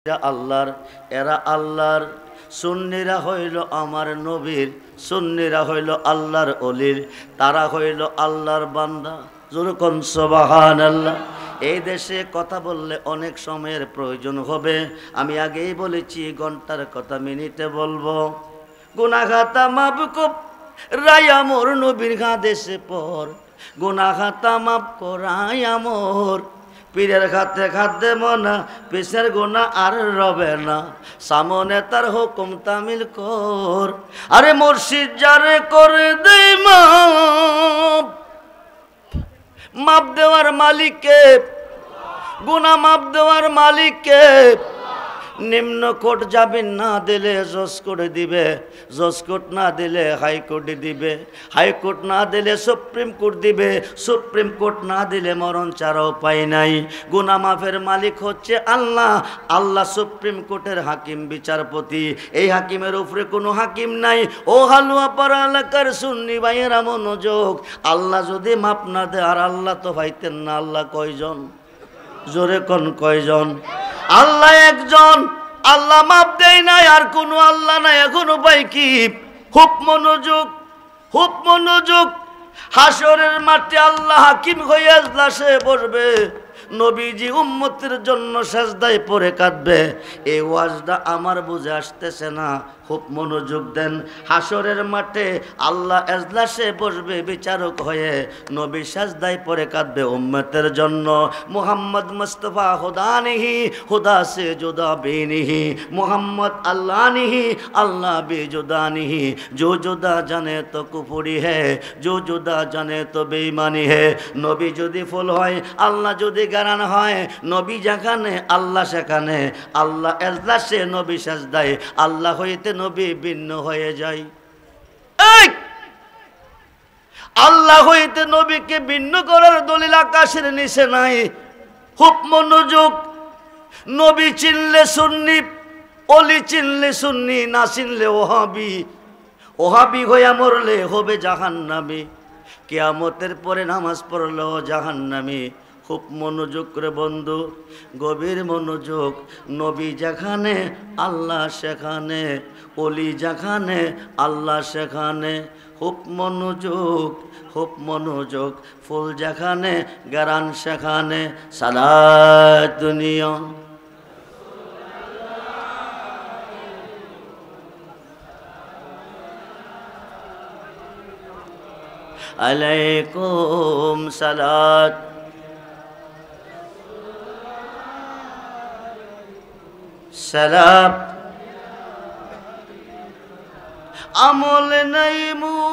আল্লাহর, এরা আল্লাহর, সুন্নিরা হইল আমার নবীর, সুন্নিরা হইল আল্লাহর অলির, তারা হইল আল্লাহর বান্দা। যেরকম সুবহানাল্লাহ। এই দেশে কথা বললে অনেক সময়ের প্রয়োজন হবে, আমি আগেই বলেছি ঘন্টার কথা মিনিটে বলবো। গুনাহগাতা মাফ রায়া মোর নবীর দেশে পর, গুনাহগাতা মাফ করাই আমর, পীরের খাতে খাদ্যে মনা পিসের গুনাহ আর রবে না, সামনে তার হুকুম তামিল কর। আরে মুর্শিদ যারে করে দে মাপ, মাপ দেওয়ার মালিককে, গুনাহ মাপ দেওয়ার মালিককে। নিম্ন কোর্ট জামিন না দিলে জজ কোর্টে দিবে, জজ কোর্ট না দিলে হাইকোর্টে দিবে, হাইকোর্ট না দিলে সুপ্রিম কোর্ট দিবে, সুপ্রিম কোর্ট না দিলে মরণ ছাড়া উপায় নাই। গুনাহ মাফের মালিক হচ্ছে আল্লাহ, আল্লাহ সুপ্রিম কোর্টের হাকিম বিচারপতি। এই হাকিমের উপরে কোনো হাকিম নাই। ও হালুয়া পাড়া এলাকার সুন্নি ভাইয়েরা মনোযোগ, আল্লাহ যদি মাপ না দেয়, আর আল্লাহ তো ভাইতেন না, আল্লাহ কয়জন? জোরে কোন কয়জন? আল্লাহ একজন। আল্লাহ মাপ দেয় নাই, আর কোনো আল্লাহ নাই। এখন উপায় কি? খুব মনোযোগ, খুব মনোযোগ। হাসরের মাঠে আল্লাহ হাকিম হয়ে এজলাসে বসবে, নবীজি উম্মতের জন্য সেজদায় পড়ে কাঁদবে। এই ওয়াজটা আমার বুঝে আসতেছে না, খুব মনোযোগ দেন। হাসরের মাঠে আল্লাহ এজলাসে বসবে বিচারক হয়ে, নবী সেজদায় পড়ে কাঁদবে উম্মতের জন্য। মুহাম্মদ মুস্তাফা খুদা নিহি, খুদা সে জুদা भी नहीं, मोहम्मद अल्लाह नहीं, अल्लाह भी जुदा नहीं। जो जुदा जाने तो कुफरी है, जो जुदा जाने तो बेईमानी है। नबी যদি ফুল হয়, আল্লাহ যদি গারান হয়, নবী যেখানে আল্লাহ সেখানে। আল্লাহ এজলাসে, নবী সেজদায়, আল্লাহ হইতে নবী ভিন্ন হয়ে যায়। আল্লাহ হইতে নবীকে ভিন্ন করার দলিল আকাশের নিচে নাই। খুব মনোযোগ। নবী চিনলে সুন্নি, অলি চিনলে সুন্নি, না চিনলে ওহাবি। ওহাবি হইয়া মরলে হবে জাহান্নামী, কিয়ামতের পরে নামাজ পড়লেও জাহান্নামী। খুব মনোযোগ করে বন্ধু, গভীর মনোযোগ। নবী যেখানে আল্লাহ সেখানে, অলি যেখানে আল্লাহ সেখানে। খুব মনোযোগ, খুব মনোযোগ। ফুল যেখানে গারান সেখানে। সালাত দুনিয়া আলাইকুম সালাত সালাম। আমল নাই মোর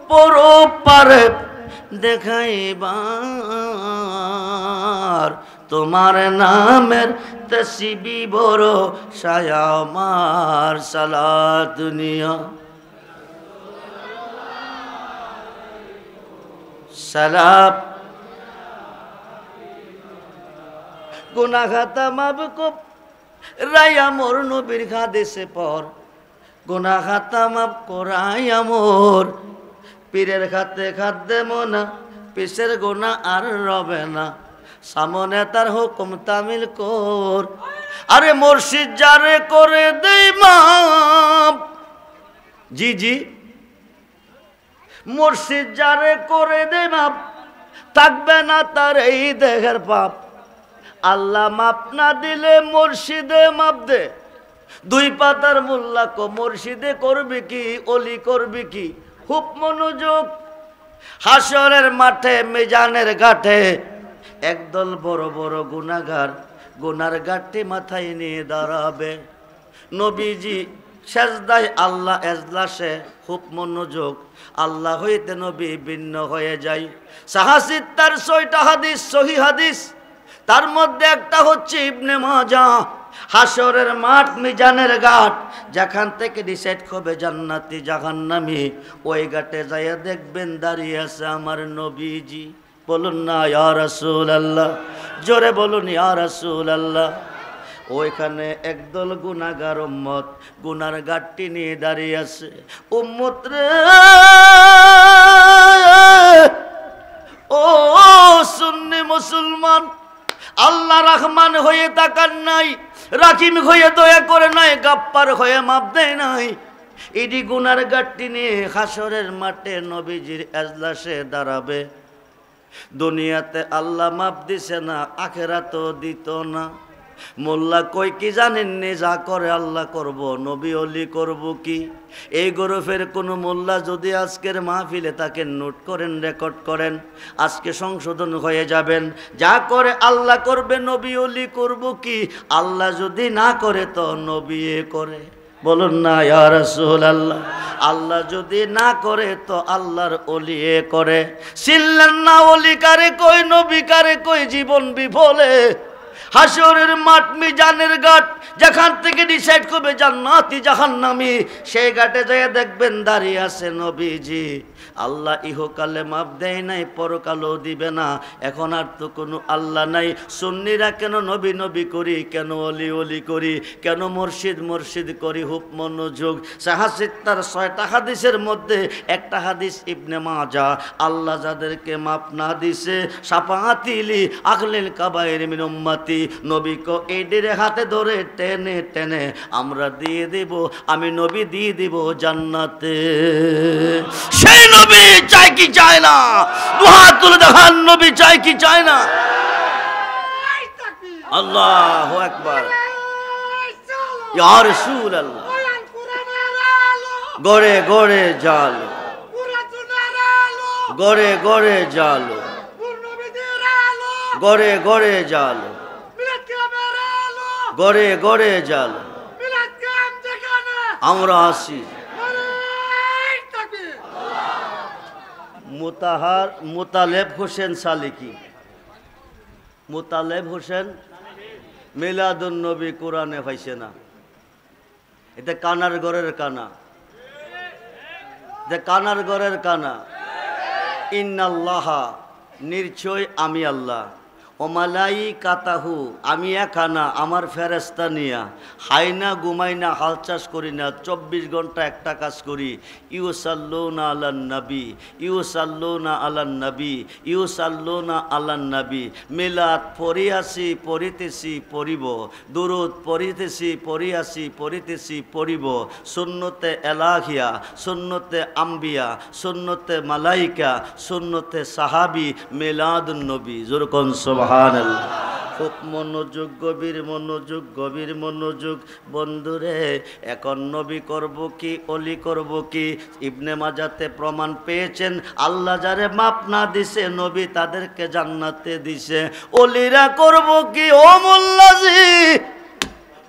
পরপারে দেখাইবার, তোমার নামের তসবি বড় সায়া আমার। সালাত দুনিয়া সালাম। গুনাহগাতা মাফ রায়া মোর নবীর দেশে পর, গুনাহগাতা মাফ করাই আমর, পীরের খাতে খাদ্যে মনা পিসের গুনাহ আর রবে না, সামনে তার হুকুম তামিল কর। আরে মুর্শিদ যারে করে দে মাপ, জি জি, মুর্শিদ যারে করে দে মাপ, থাকবে না তার এই দেহের পাপ। আল্লাহ মাপ না দিলে মুর্শিদে মাপ দে। দুই পাতার মোল্লা কো মুর্শিদে করবি কি, অলি করবি কি? খুব মনোযোগ। হাসরের মাঠে মিজানের ঘাটে একদল বড় বড় গুনাহগার গুনার ঘাটে মাথায় নিয়ে দাঁড়াবে। নবীজি সেজদায়, আল্লাহ এজলাসে। খুব মনোযোগ। আল্লাহ হইতে নবী ভিন্ন হয়ে যায়। সাহাসিদ তার ৬টা হাদিস, সহিহ হাদিস, তার মধ্যে একটা হচ্ছে ইবনে মাজাহ। হাসরের মাঠ মিজানের ঘাট, যেখান থেকে ডিসাইড হবে জান্নাতি জাহান্নামী, ওই ঘাটে যাইয়া দেখবেন দাঁড়িয়ে আছে আমার নবীজি। বলুন না ইয়া রাসূলুল্লাহ, জোরে বলুন ইয়া রাসূলুল্লাহ। ওইখানে একদল গুনাহগার উম্মত গুনার গাট্টি নিয়ে দাঁড়িয়ে আছে। উম্মত রে ও সুন্নি মুসলমান, আল্লাহ রহমান হয়ে তাকান নাই, রাহিম হয়ে দয়া করে নাই, গাপ্পার হয়ে মাপ দেয় নাই। ইডি গুনার গাট্টি নিয়ে হাসরের মাঠে নবীজির এজলাসে দাঁড়াবে। দুনিয়াতে আল্লাহ মাপ দিছে না, আখেরাতেও দিত না। মোল্লা কই কি জানেননি, যা করে আল্লাহ করব, নবী অলি করব কি? এই গরফের কোনো মোল্লা যদি আজকের মাহফিলে তাকে নোট করেন, রেকর্ড করেন, আজকে সংশোধন হয়ে যাবেন। যা করে আল্লাহ করবে, নবী অলি করব কি? আল্লাহ যদি না করে তো নবী করে। বলুন না ইয়া রাসূলুল্লাহ। আল্লাহ যদি না করে তো আল্লাহর ওলি করে। ছিলেন না ওলি কারে কই, নবী কারে কই, জীবন বিফলে। হাসরের মাঠ মিজানের ঘাট, যেখান থেকে ডিসাইড করবে জান্নাতি জাহান্নামী, সেই ঘাটে যেয়ে দেখবেন দাঁড়িয়ে আছে নবীজি। আল্লাহ ইহকালে মাপ দেয় নাই, পরকালও দিবে না। এখন আর তো কোনো আল্লাহ নাই। সুন্নিরা কেন নবী নবী করি, কেন অলি অলি করি, কেন মুর্শিদ মুর্শিদ করি? হুব মনোযোগ। সাহাসিত্তার 6টা হাদিসের মধ্যে একটা হাদিস ইবনে মাজাহ। আল্লাহ যাদেরকে মাপ না দিছে, শাফাআতিলি আহলিল কাবায়ের মিন উম্মতি, নবীকে এদের হাতে ধরে টেনে টেনে আমরা দিয়ে দেব, আমি নবী দিয়ে দিব জান্নাতে। সেই নবী চাই কি চায় না? দুহাত তুলে দেখান, নবী চাই কি চায় না? আল্লাহু আকবার। ইয়া রাসূলুল্লাহ। গড়ে গড়ে জালো, গড়ে গড়ে জালো, গড়ে গড়ে জালো, গড়ে গড়ে জালো, আমরা আসি। মোতালেব হোসেন সালিকি, মোতালেব হোসেন মিলাদুন নবী কোরআনে পাইছে না। এটা কানার ঘরের কানা, এটা কানার ঘরের কানা। ইন্নাল্লাহা, নিশ্চয় আমি আল্লাহ, ওমালাইকাতাহু, আমি একানা, আমার ফেরেস্তা নিয়া, হাইনা ঘুমাইনা হাল চাষ করি না, 24 ঘন্টা একটা কাজ করি। ইউসাল্লুনা আলান নবী, ইউসাল্লুনা আলান নবী, ইউসাল্লুনা আলান নবী। মিলাদ পড়িয়াছি, পড়িতেছি, পড়িব। দুরুদ পড়িতেছি, পড়িয়াছি, পড়িতেছি, পড়িব। সুন্নতে এলাহিয়া, সুন্নতে আম্বিয়া, সুন্নতে মালাইকা, সুন্নতে সাহাবি, মিলাদুন নবী। যেরকম সুবহানাল্লাহ। খুব মনোযোগ, গভীর মনোযোগ, গভীর মনোযোগ। বন্ধুরে, এখন নবী করব কি, অলি করব কি? ইবনে মাজাতে প্রমাণ পেয়েছেন, আল্লাহ যারে মাপ না দিছে, নবী তাদেরকে জান্নাতে দিছে। অলিরা করব কি? ও মোল্লাজি,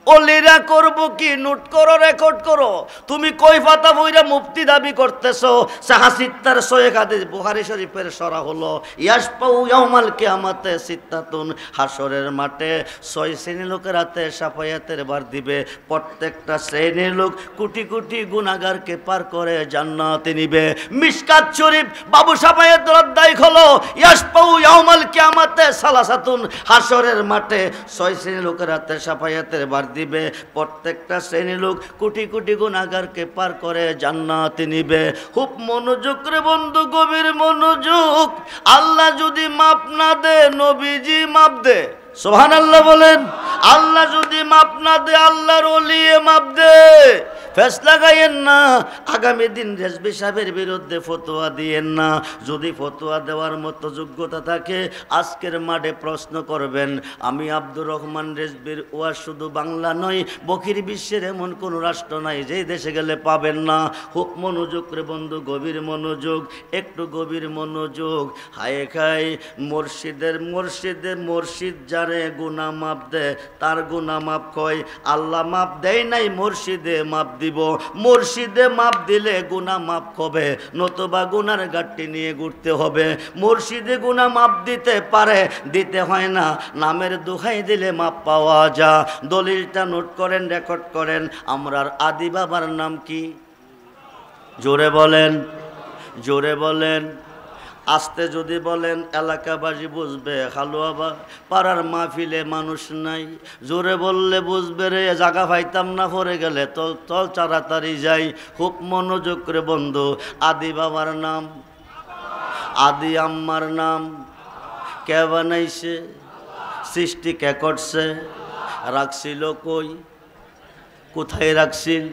অলিরা করব কি? নোট করো, রেকর্ড করো। তুমি কই পাতা বইরা মুফতি দাবি করতেছো? সাহাসিত্তার 6 হাদিস বুখারী শরীফের সরা হলো, ইয়াসপাউ ইয়াউমাল কিয়ামাতে সিত্তাতুন, হাসরের মাঠে 6 শ্রেণীর লোকের হাতে শাফায়াতের ভার দিবে। প্রত্যেকটা শ্রেণীর লোক কোটি কোটি গুনাহগারকে পার করে জান্নাতে নিবে। মিশকাত শরীফ বাবু শাফায়াতের অধ্যায় হলো, ইয়াসপাউ ইয়াউমাল কিয়ামাতে সালাসাতুন, হাসরের মাঠে 6 শ্রেণীর লোকের হাতে শাফায়াতের ভার দিবে। প্রত্যেকটা শ্রেণীর লোক কোটি কোটি গুনাহগারকে পার করে জান্নাতে নিবে। খুব মনোযোগ রে বন্ধু, গভীর মনোযোগ। আল্লাহ যদি মাপ না দে, নবীজি মাপ দে। সুবহানাল্লাহ বলেন। আল্লাহ যদি মাপ না দে, আল্লাহর ওলি মাপ দে। ফেসলা গাইয়েন না, আগামী দিন রেজবি সাহেবের বিরুদ্ধে ফতোয়া দিয়েন না। যদি ফতোয়া দেওয়ার মতো যোগ্যতা থাকে, আজকের মাঠে প্রশ্ন করবেন। আমি আব্দুর রহমান রেজবির ওয়াজ শুধু বাংলা নয়, বকির বিশ্বের এমন কোনো রাষ্ট্র নাই যেই দেশে গেলে পাবেন না। খুব মনোযোগ রে বন্ধু, গভীর মনোযোগ, একটু গভীর মনোযোগ। হায় খাই মুর্শিদ যারে গুনাহ মাপ দে, তার গুনাহ মাপ কয়। আল্লাহ মাপ দেয় নাই, মুর্শিদে মাপ দিব। মুর্শিদে মাপ দিলে গুনাহ মাপ হবে, নতুবা গুনার গাট্টি নিয়ে ঘুরতে হবে। মুর্শিদে গুনাহ মাপ দিতে পারে, দিতে হয় না। নামের দোহাই দিলে মাপ পাওয়া যা। দলিলটা নোট করেন, রেকর্ড করেন। আমরার আদি বাবার নাম কি? জোরে বলেন, জোরে বলেন। আস্তে যদি বলেন এলাকাবাসী বুঝবে। হালুয়াবা পাড়ার মাহফিলে মানুষ নাই, জোরে বললে বুঝবে রে। জায়গা পাইতাম না, পরে গেলে তল তল তাড়াতাড়ি যাই। খুব মনোযোগ করে বন্ধু। আদি বাবার নাম, আদি আম্মার নাম, কে বানাইছে? সৃষ্টি কে করছে? রাখছিল কই? কোথায় রাখছিল?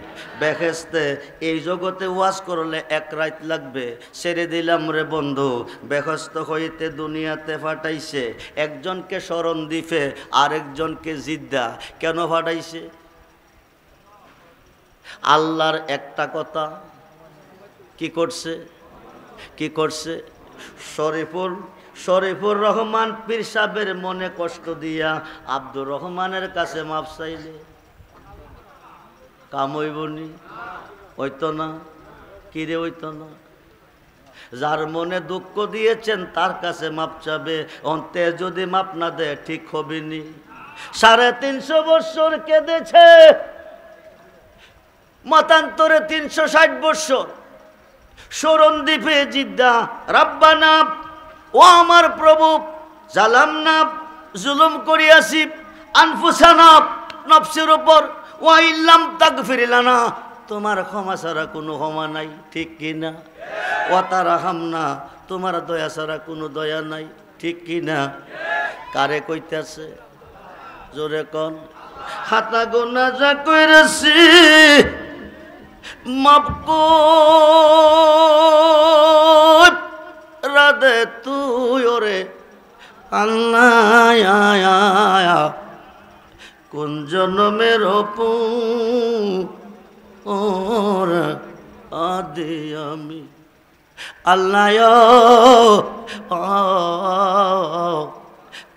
বেহেশতে। এই জগতে ওয়াজ করলে এক রাত লাগবে, ছেড়ে দিলাম রে বন্ধু। বেহেশত হইতে দুনিয়াতে ফাটাইছে, একজনকে শরণ দিতে আরেকজনকে জিদ্দা। কেন ফাটাইছে? আল্লাহর একটা কথা কি করছে? কি করছে? শরীফুর রহমান পীর সাহেবের মনে কষ্ট দিয়া আব্দুর রহমানের কাছে মাপ চাইলে কাম হইবনি? হইতো না? কিরে হইতো না? যার মনে দুঃখ দিয়েছেন তার কাছে মাপ চাবে, অন্তে যদি মাপ না দেয় ঠিক হবিনি। 350 বৎসর কেঁদেছে, মতান্তরে 360 বৎসর। শরণ দ্বীপে জিদ্দা, রাব্বানা, ও আমার প্রভু, জালামনা, জুলুম করিয়াছি আনফুসানা, নফসের উপর, ওয়া ইল্লাম তাগফির লানা, তোমার ক্ষমা ছাড়া কোনো ক্ষমা নাই, ঠিক কি না? ওয়া তারহামনা, তোমার দয়া ছাড়া কোনো দয়া নাই, ঠিক কি না? কারে কইতেছে? জোরে কোন। হাতা গোনা যা কইরেছি মাপ কর রাধে তুই ওরে আল্লাহ। কোন জন্মের ওর আদি আমি আল্লাহ,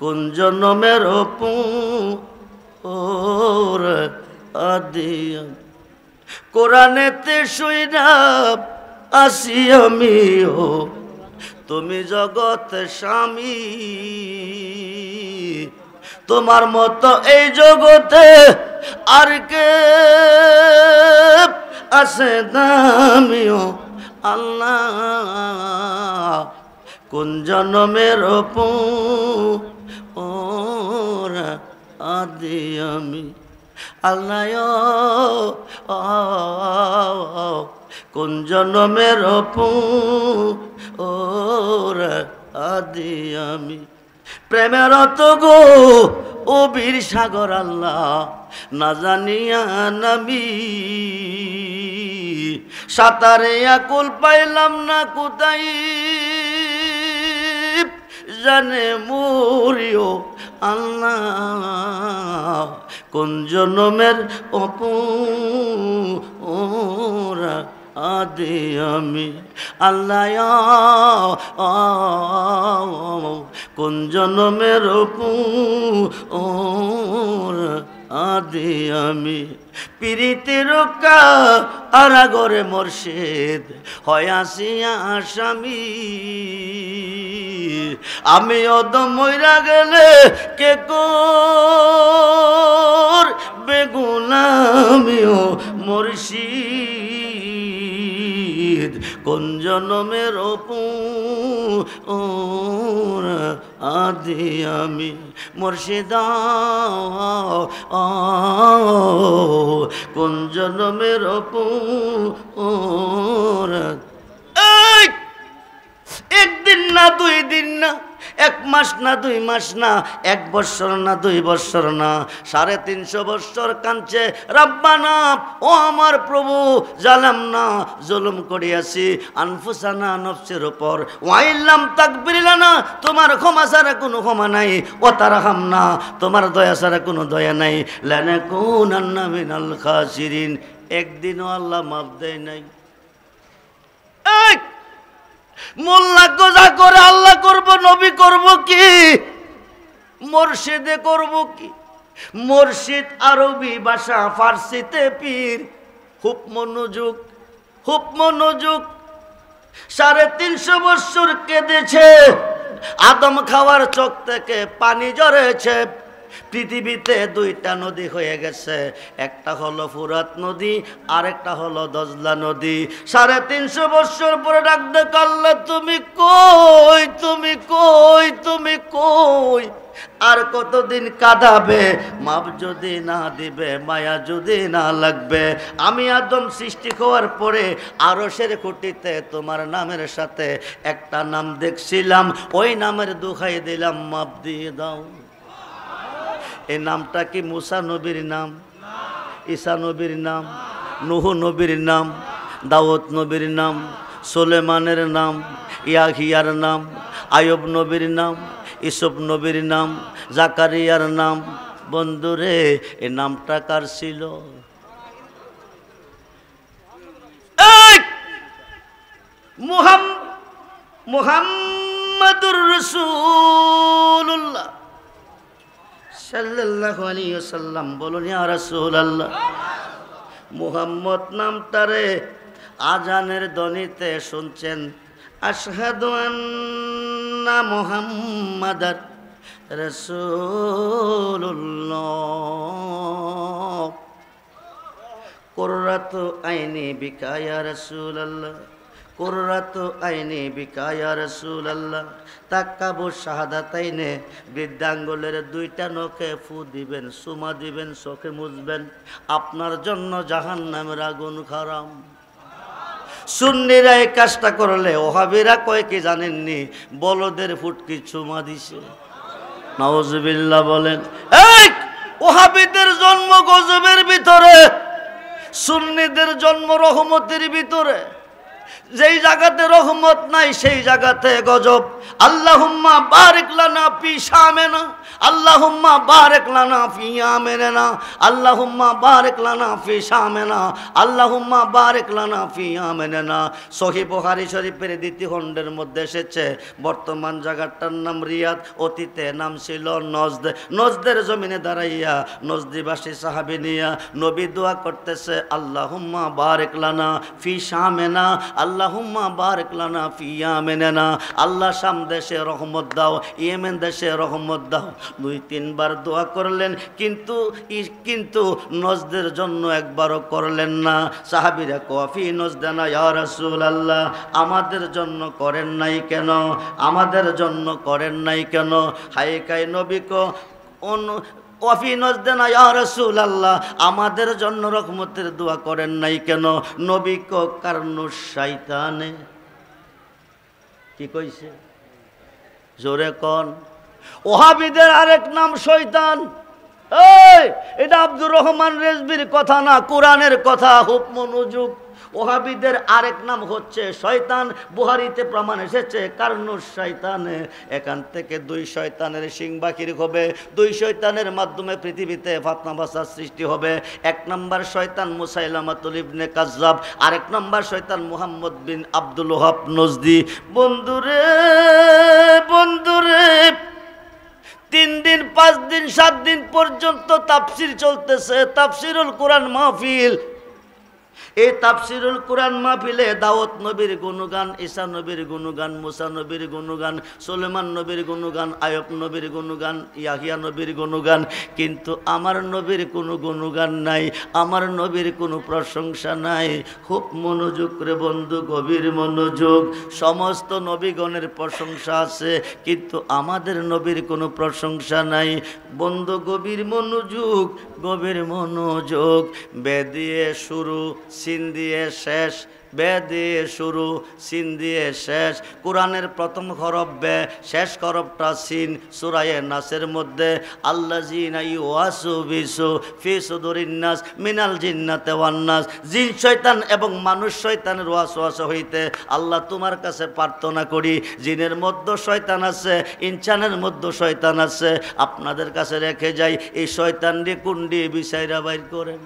কোন জন্মের ওর আদি আমি। কোরআনেতে শুইনা আসি আমিও, তুমি জগৎ স্বামী, তোমার মতো এই জগতে আর কে আছে দামিও আল্লাহ। কোন জন্মের ওর আদি আমি আল্লাহ, কোন জন্মের ওর আদি আমি। প্রেমের তো গো ও বীর সাগর আল্লাহ, না জানিয়া নামি সাঁতারে আকুল পাইলাম না কোথায়, জানে মরিও আল্লাহ। কোন জন্মের ওরা আদি আমি আল্লাহ, কোন জন্মের ওরা আদি আমি। পিরিতের কারাগরে মোরশেদ হয় আসিয়া আসামি, আমি অদম মইরা গেলে কে কর বেগুলামিও মুর্শিদ। কোন জন্মের আদি আমি মুর্শিদ, কোন জন্মের একদিন না, 2 দিন না, 1 মাস না, 2 মাস না, 1 বৎসর না, 2 বৎসর না, 350 বৎসর কাঁদছে রাব্বানা, ও আমার প্রভু, জালামনা, জুলুম করিয়াছি আনফুসানা, নফসের উপর, ওয়া ইল্লাম তাগফির লানা, তোমার ক্ষমা ছাড়া কোনো ক্ষমা নাই, ও তারহামনা, তোমার দয়া ছাড়া কোনো দয়া নাই, লানাকুনান্না মিনাল খাসিরিন। একদিনও আল্লাহ মাফ দেয় নাই। মোল্লা গোজা করে আল্লাহ করব, নবী করব কি, মুর্শিদে করব কি? মুর্শিদ আরবি ভাষা, ফার্সিতে পীর। খুব মনোযোগ, খুব মনোযোগ। 350 বৎসর কেঁদেছে, আদম খাওয়ার চোখ থেকে পানি ঝরেছে। পৃথিবীতে 2টা নদী হয়ে গেছে, একটা হলো ফুরাত নদী, আরেকটা হলো দজলা নদী। 350 বৎসর পরে ডাক দেখ আল্লাহ, তুমি কই, তুমি কই, তুমি কই? আর কতদিন কাঁদাবে, মাপ যদি না দিবে, মায়া যদি না লাগবে। আমি আদম সৃষ্টি হওয়ার পরে আরশের খুঁটিতে তোমার নামের সাথে একটা নাম দেখছিলাম, ওই নামের দোহাই দিলাম, মাপ দিয়ে দাও। এই নামটা কি মুসা নবীর নাম, ঈসা নবীর নাম, নূহ নবীর নাম, দাউদ নবীর নাম, সুলেমানের নাম, ইয়াহিয়ার নাম, আয়ুব নবীর নাম, ইউসুফ নবীর নাম, জাকারিয়ার নাম? বন্ধুরে, এই নামটা কার ছিল? মুহাম্মাদুর রাসূলুল্লাহ সাল্লাল্লাহু আলাইহি ওয়াসাল্লাম। বলুন ইয়া রাসূলুল্লাহ। মুহাম্মদ নামটারে আজানের ধ্বনিতে শুনছেন, আশহাদু আন্না মুহাম্মাদার রাসূলুল্লাহ। কুররাতু আইনি বিকা ইয়া রাসূলুল্লাহ, কুররাতু আইনি বিকা ইয়া রাসূলুল্লাহ। তাকাবু শাহাদাতাইনে, বৃদ্ধাঙ্গুলের দুইটা নখে ফু দিবেন, সুমা দিবেন, চোখে মুছবেন। আপনার জন্য জাহান্নামের আগুন হারাম। সুন্নিরা এই কাজটা করলে ওহাবিরা কয় কি জানেননি? বলদের ফুটকি চুমা দিছে। নাউজুবিল্লাহ বলেন। এই ওহাবিদের জন্ম গজবের ভিতরে, সুন্নিদের জন্ম রহমতের ভিতরে। যেই জায়গাতে রহমত নাই সেই জায়গাতে গজব। আল্লাহুম্মা বারিক লানা ফি শামিনা, আল্লাহুম্মা বারিক লানা ফি ইয়ামিনা, আল্লাহুম্মা বারিক লানা ফি শামিনা, আল্লাহুম্মা বারিক লানা ফি ইয়ামিনা। সহিহ বুখারী শরীফের দ্বিতীয় খণ্ডের মধ্যে এসেছে, বর্তমান জায়গাটার নাম রিয়াদ, অতীতে নাম ছিল নজদ। নজদের জমিনে দাঁড়াইয়া নজদিবাসী সাহাবী নিয়া নবী দোয়া করতেছে, আল্লাহুম্মা বারিক লানা ফি শামিনা, আল্লাহুম্মা বারিক লানা ফি ইয়ামিনা। আল্লাহ শাম দেশে রহমত দাও, ইয়েমেন দেশে রহমত দাও। 2-3 বার দোয়া করলেন, কিন্তু নজদের জন্য একবারও করলেন না। সাহাবীরা কফি নজদানা ইয়া রাসূলুল্লাহ, আমাদের জন্য করেন নাই কেন? আমাদের জন্য করেন নাই কেন? হাইকাই নবী কো ওয়াফি নজদানা ইয়া রাসূলুল্লাহ, আমাদের জন্য রহমতের দোয়া করেন নাই কেন? নবী কো কারণু শয়তানে। কি কইছে? জোরে কোন। ওহাবিদের আরেক নাম শয়তান। এই এটা আব্দুর রহমান রেজবির কথা না, কোরআনের কথা। খুব মনোযোগ। ওহাবিদের আরেক নাম হচ্ছে শয়তান। বুখারীতে প্রমাণ এসেছে কারণুস শয়তানে। এখান থেকে 2 শয়তানের সিং বাকির হবে। 2 শয়তানের মাধ্যমে পৃথিবীতে ফাতনা বাসার সৃষ্টি হবে। 1 নম্বর শয়তান মুসাইলামাতুল ইবনে কাজ্জাব, আরেক নম্বর শয়তান মুহাম্মদ বিন আব্দুল ওয়াহাব নজদি। বন্ধুরে বন্ধুরে, 3 দিন 5 দিন 7 দিন পর্যন্ত তাফসীর চলতেছে, তাফসীরুল কোরআন মাহফিল। এই তাফসীরুল কোরআন মাহফিলে দাউদ নবীর গুণগান, ঈসা নবীর গুণগান, মুসা নবীর গুণগান, সুলেমান নবীর গুণগান, আয়ুব নবীর গুণগান, ইয়াহিয়া নবীর গুণগান। কিন্তু আমার নবীর কোনো গুণগান নাই, আমার নবীর কোনো প্রশংসা নাই। খুব মনোযোগ করে বন্ধু, গভীর মনোযোগ। সমস্ত নবীগণের প্রশংসা আছে, কিন্তু আমাদের নবীর কোনো প্রশংসা নাই। বন্ধু গভীর মনোযোগ, গভীর মনোযোগ। বে দিয়ে শুরু, সিন দিয়ে শেষ, বে দিয়ে শুরু, সিন দিয়ে শেষ। কোরআনের প্রথম হরফ বে, শেষ হরফটা সিন। সূরা নাসের মধ্যে আল্লাযীনা ইউওয়াসবিসু ফি সুদুরিন নাস মিনাল জিন্নাতি ওয়ান নাস। জিন শয়তান এবং মানুষ শয়তানের ওয়াসওয়াসা হইতে আল্লাহ তোমার কাছে প্রার্থনা করি, জিনের মধ্যে শয়তান আছে, ইনসানের মধ্যে শয়তান আছে। আপনাদের কাছে রেখে যাই, এই শয়তানটি কুন্ডি বিচাইরা বাইর করেন।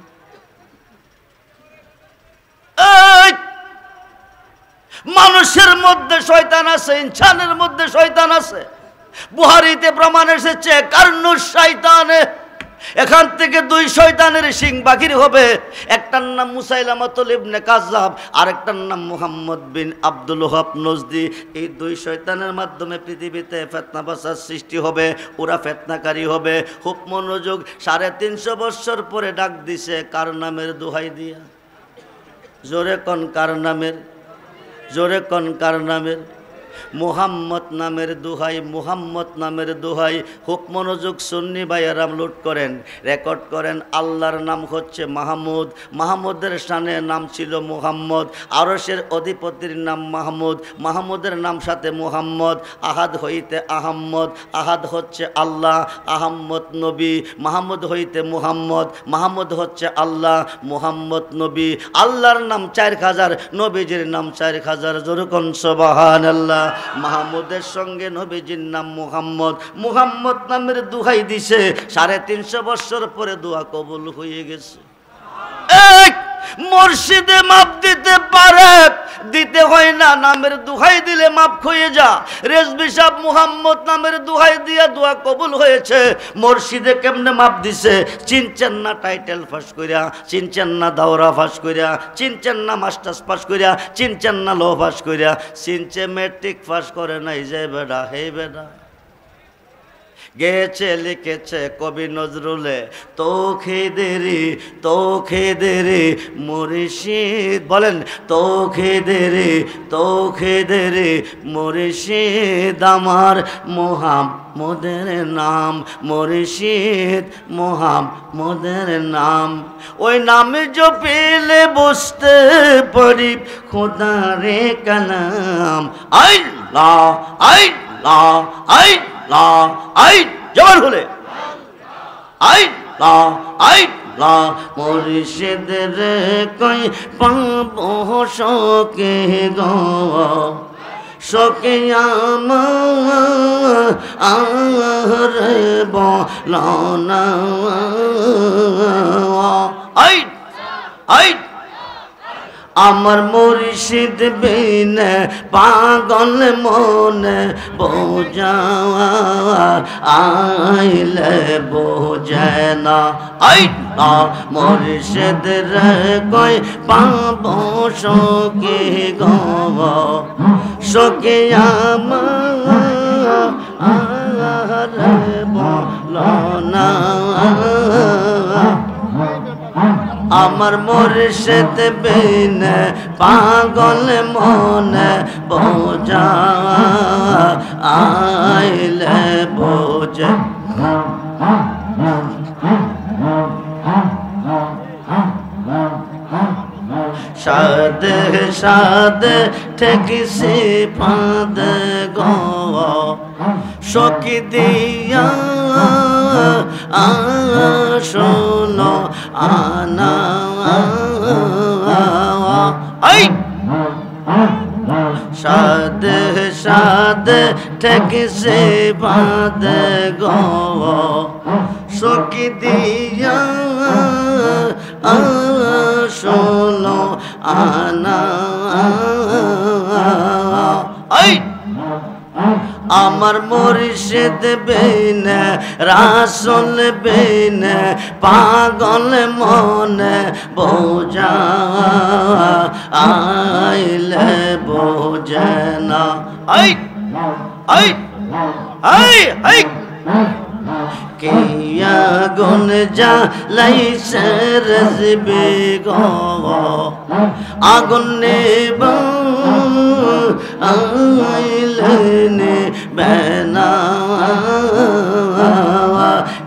মানুষের মধ্যে শয়তান আছে, ইনসানের মধ্যে শয়তান আছে। বুখারীতে প্রমাণ এসেছে কারণুস শয়তানে। এখান থেকে 2 শয়তানের সিং বাকির হবে। একটার নাম মুসাইলামাতুল ইবনে কাজ্জাব, আরেকটার নাম মুহাম্মদ বিন আব্দুল ওয়াহাব নজদি। এই 2 শয়তানের মাধ্যমে পৃথিবীতে ফিতনা বাসার সৃষ্টি হবে, ওরা ফিতনাকারী হবে। খুব মনোযোগ। 350 বছর পরে ডাক দিছে কার নামের দোহাই দিয়া? জোরে কোন কার নামের? জোরে কোন কার নামের? মুহাম্মদ নামের দোহাই, মুহাম্মদ নামের দোহাই। খুব মনোযোগ সুন্নি ভাইয়েরাম লুট করেন, রেকর্ড করেন। আল্লাহর নাম হচ্ছে মাহমুদ, মাহমুদের শানে নাম ছিল মুহাম্মদ। আরশের অধিপতির নাম মাহমুদ, মাহমুদের নাম সাথে মুহাম্মদ। আহাদ হইতে আহাম্মদ, আহাদ হচ্ছে আল্লাহ, আহাম্মদ নবী। মাহমুদ হইতে মুহাম্মদ, মাহমুদ হচ্ছে আল্লাহ, মুহাম্মদ নবী। আল্লাহর নাম 4000, নবীজির নাম 4000। যেরকম সুবহানাল্লাহ। মাহমুদের সঙ্গে নবীজির নাম মুহাম্মদ, মুহাম্মদ নামের দোহাই দিছে। 350 বছর পরে দোয়া কবুল হয়ে গেছে। মুর্শিদে মাপ দিতে পারে, দিতে হয় না, নামের দোহাই দিলে মাপ হয়ে যা। রেজবি সাহেব মুহাম্মদ নামের দোহাই দিয়া দোয়া কবুল হয়েছে। মুর্শিদে কেমনে মাপ দিছে? চিনছেন না টাইটেল ফাঁস করিয়া, চিনছেন না দাওরা ফাঁস করিয়া, চিনছেন না মাস্টার্স পাস করিয়া, চিনছেন না ল ফাঁস করিয়া, চিনছে মেট্রিক পাস করে নাই যে বেড়া, হে বেড়া। গেছে লিখেছে কবি নজরুলে, তোখে দেরি মুর্শিদ, বলেন তোখে দেরি মুর্শিদ আমার মুহাম্মদের নাম, মুর্শিদ মুহাম্মদের নাম। ওই নামে জপিলে বুঝতে পারি খোদারে কালাম। আল্লাহ আল্লাহ আল্লাহ আই জবান হলে আল্লাহ আল্লাহ। মুর্শিদের কই পাবো শোকে গো, শোকে আমার বলো না। আই আই আমার মুর্শিদ বিনে পাগল মনে বোঝা আইলে বোঝে না। আইলা মুর্শিদ রে কই পাবো শোকে গো, শোকে আমার বলো না। আমার মুর্শিদ বিনে পাগল মনে বোঝা আইলে বোঝে। সাদে সাদে ঠেকিসি ফাঁদ গো, শোকি দিয়া শোনো আনা। সাদে সাদে ঠেকিসি ফাঁদ গো, শোকি দিয়া শোনো আনা। আমার মুর্শিদ বিনে রাসূল বিনে পাগল মনে বোঝা আইলে বোঝে না। আই আই আই আই কিয়া গুন জ্বালাইছে রেজবি গো, আগুন নেবা আইলে বেনা।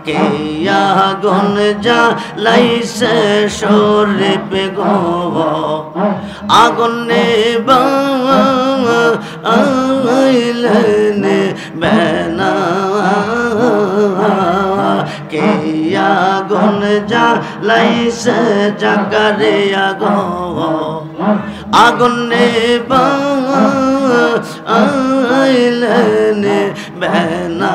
কিয়া গুন জ্বালাইছে শরীফ গো, আগুন নেবা আইলে বেনা। কিয়া গুন জ্বালাইছে জাকারিয়া গো, আগুন নেবা আইলে বেনা।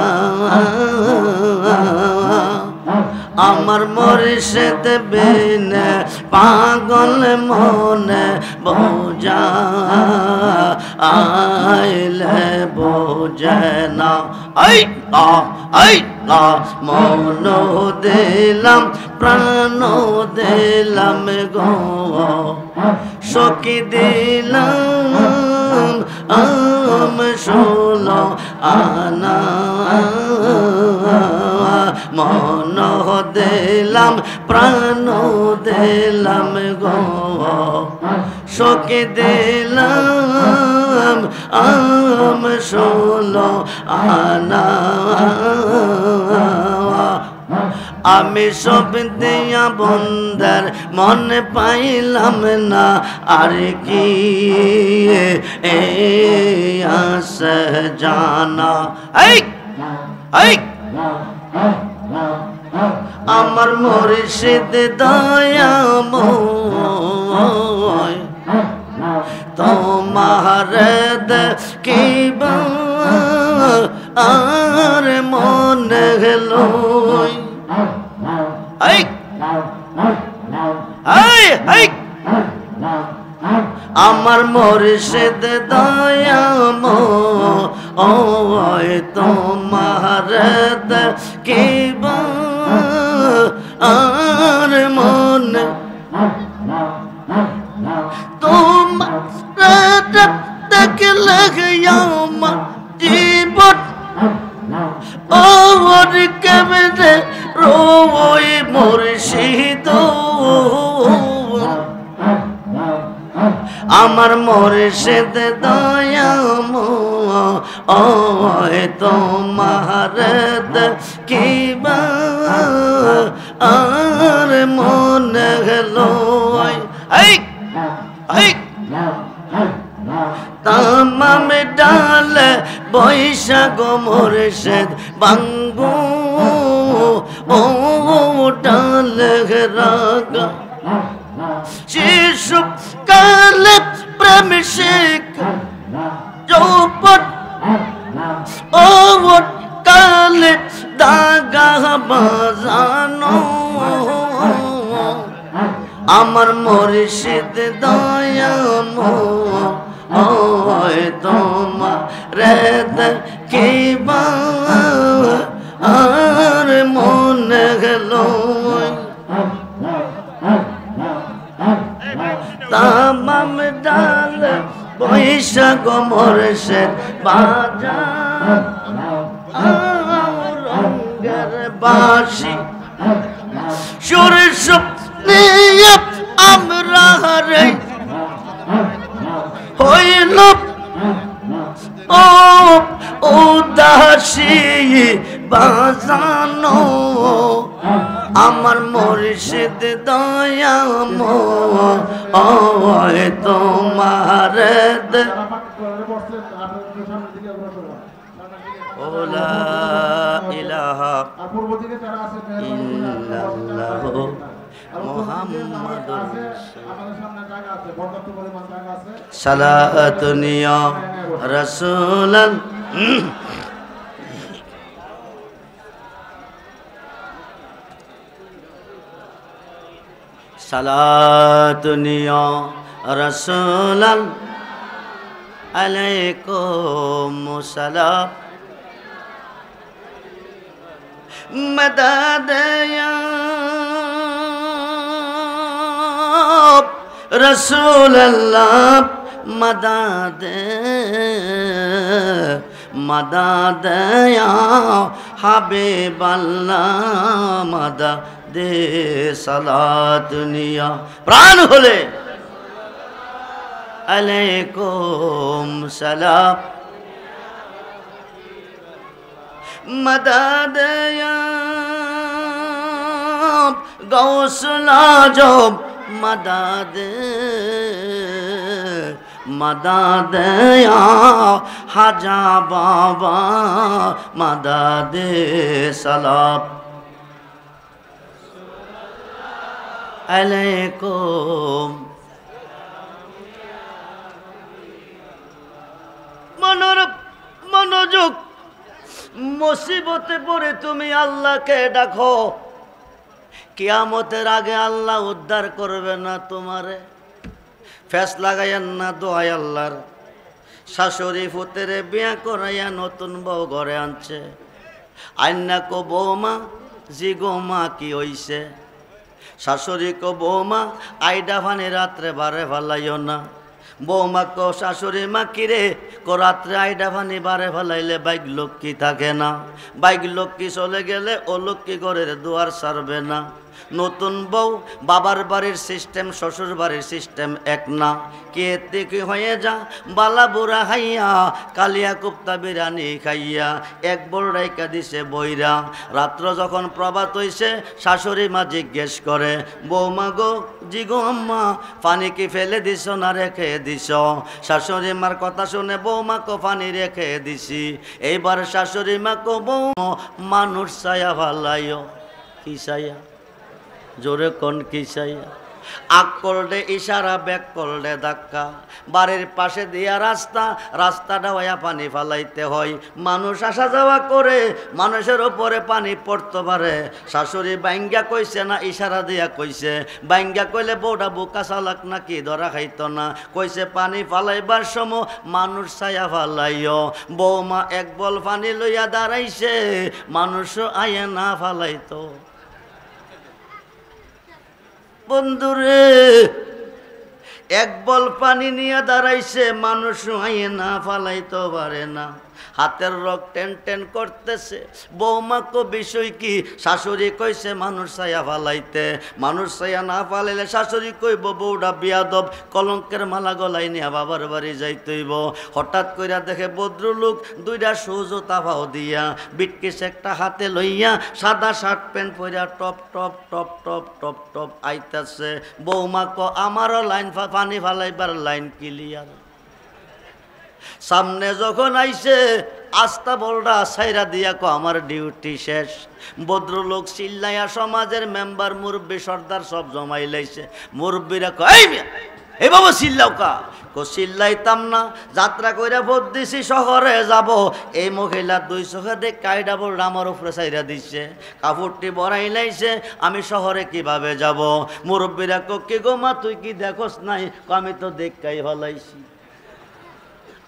আমার মুর্শিদ বিনে পাগল মনে বোঝা আইলে বোঝে না। আইলা আইলা মন দিলাম প্রাণ দিলাম গো, সখী দিলাম শোনো আনা। মন দিলাম প্রাণ দিলাম গো, সখী দিলাম আম 16 আনা আমি সব দিয়া বন্দার মনে পাইলাম না আর কি আসে জানা এই আমার মুর্শিদ দয়াময় তোমার দেখিবা আর মনে গেলো আমার মুর্শিদ দয়াময় তোমার দেখিবা আর মনে তোমার দেখলে আমার জীবন ওর কেমনে রোই মুর্শিদ আমার মুর্শিদ দয়াময় তোমার দেখিবা আর মনে গেলো তামাম ডাল বৈশাখ মুর্শিদ বাঙ্গু ও ডাল রাগা শিশু কাল প্রেম শেখ যৌবন ও কাল দাগা বাজানো আমার মুর্শিদ দয়াময় তোমার দেখিবা আর মনে গেলো তামাম ডাল বৈশাখ মুর্শিদ বাজার রঙের বাঁশি সুর নিয়ে আমরা রে হইল ও উদাসী বাজানো আমার মুর্শিদ দয়াময় তোমার লা ইলাহা ইল্লাল্লাহু মুহাম্মাদুর সালাতুন ইয়া রাসূলান সালাতুন ইয়া রাসূলান আলাইকুম সালাম মদদ ইয়া রাসূলুল্লাহ মদদ মদদ ইয়া হাবিবাল্লাহ মদদ সালাতুন ইয়া প্রাণ হলে আলাইকুম সালাম মদদ ইয়া গৌসুল আজম মদদ মদদ ইয়া হাজা বাবা মদদ সালাম আলাইকুম মনোযোগ মুসিবতে পড়ে তুমি আল্লাহকে ডাকো কিয়ামতের আগে আল্লাহ উদ্ধার করবে না তোমারে ফেস লাগাইয়েন না দোয়াই আল্লাহর শাশুড়ি ফুতেরে বিয়া করাইয়া নতুন বউ ঘরে আনছে আইনা কো বৌমা জি গো মা কি হইছে শাশুড়ি কো বৌমা আইডা ফানি রাত্রে বারে ভালাইও না বৌমা কো শাশুড়ি মা কিরে কো রাত্রে আইডা ফানি বারে ভালাইলে বাইক লক্ষ্মী থাকে না বাইক লক্ষ্মী চলে গেলে ও লক্ষ্মী ঘরের দুয়ার সারবে না নতুন বউ বাবার বাড়ির সিস্টেম শ্বশুর বাড়ির সিস্টেম এক না, কে থেকে হয়ে যা বালা বুড়া হাইয়া কালিয়া কুপ্তা বিরিয়ানি খাইয়া এক বড় রাইকা দিছে বইরা। রাত্র যখন প্রভাত হইছে শাশুড়ি মা জিজ্ঞেস করে, বৌমা গো, জি গো আম্মা, পানি কি ফেলে দিছ না রেখে দিছ? শাশুড়ি মার কথা শুনে বৌমাকে পানি রেখে দিছি। এইবার শাশুড়ি মা কো, বৌ মানুষ ছায়া ভালাইও। কি ছায়া? জোরে কোন কি ছায়া? আগ করলে ইশারা, ব্যাক করলে ধাক্কা। বাড়ির পাশে দিয়া রাস্তা, রাস্তাটা হইয়া পানি ফালাইতে হয়। মানুষ আসা যাওয়া করে, মানুষের ওপরে পানি পড়তে পারে। শাশুড়ি বাইঙ্গা কইছে না ইশারা দিয়া কইছে? বাইঙ্গা কইলে বউটা বোকা চালাক নাকি ধরা খাইতো না? কইছে পানি ফালাইবার সময় মানুষ ছায়া ফালাইও। বৌমা এক বল পানি লইয়া দাঁড়াইছে, মানুষও আয়ে না ফালাইতো। বন্ধুরে, এক বল পানি নিয়ে দাঁড়াইছে, মানুষ আইয়ে না ফালাইতে পারে না। হাতের রক টেন টেন করতেছে। বৌমাকে বিষয় কি? শাশুড়ি কইছে মানুষ ছায়া ফালাইতে। মানুষ ছায়া না ফালাইলে শাশুড়ি কইব বউটা বিয়াদব, কলঙ্কের মালা গলাই নিয়ে বাবার বাড়ি যাইতেইব। হঠাৎ কইরা দেখে ভদ্রলোক দুইটা সুজোতা পাও দিয়া, বিটকিস একটা হাতে লইয়া, সাদা শার্ট প্যান্ট পরিয়া top top top top top top আইতাছে। বৌমা ক, আমারও লাইন পানি ফালাইবার লাইন ক্লিয়ার। সামনে যখন আইছে আস্তা বলটা সাইরা দিয়া কো, আমার ডিউটি শেষ। ভদ্রলোক চিল্লাইয়া সমাজের মেম্বার মুরব্বী সর্দার সব জমাই লাইছে। মুরব্বীরা কয়, এই বাবা চিল্লাও কা? কো চিল্লাইতাম না, যাত্রা কইরা ভোট দিছি শহরে যাব। এই মহিলা দুই চোখে দেখ কাইডা বলটা আমার উপরে সাইরা দিচ্ছে, কাপড়টি বড়াই লাইছে, আমি শহরে কিভাবে যাব? মুরব্বীরা কো, কি গো মা, তুই কি দেখোস নাই? আমি তো দেখাই হলাইছি।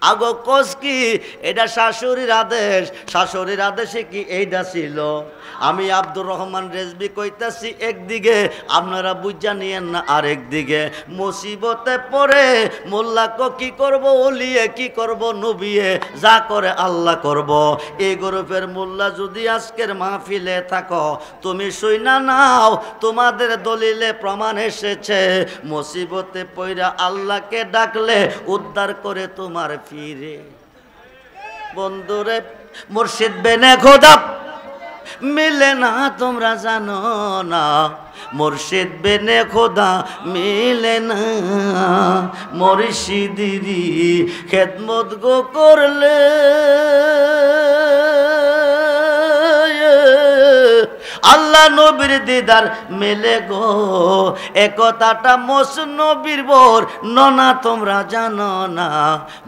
আগো কোস কি? এটা শাশুড়ির আদেশ। শাশুড়ির আদেশে কি এইটা ছিল? আমি আব্দুর রহমান রেজবি কইতাছি একদিকে, আপনারা বুঝা নিয়েন না আরেকদিকে। মুসিবতে পড়ে মোল্লাকে কি করব, ওলিয়ে কি করব, নবিয়ে যা করে আল্লাহ করব। এই গ্রুপের মোল্লা যদি আজকের মাহফিলে থাকো, তুমি শুইনা নাও, তোমাদের দলিলে প্রমাণ এসেছে মুসিবতে পইরা আল্লাহকে ডাকলে উদ্ধার করে তোমার ফিরে। বন্ধুরে, মুর্শিদ বেনে খোদা মিলে না, তোমরা জানো না? মুর্শিদ বেনে খোদা মিলে না, মুর্শিদিরি খেদমত গো করলে আল্লাহ নবীর দিদার মেলে গো। একথাটা মোস নবীর বোর ননা, তোমরা জানো না?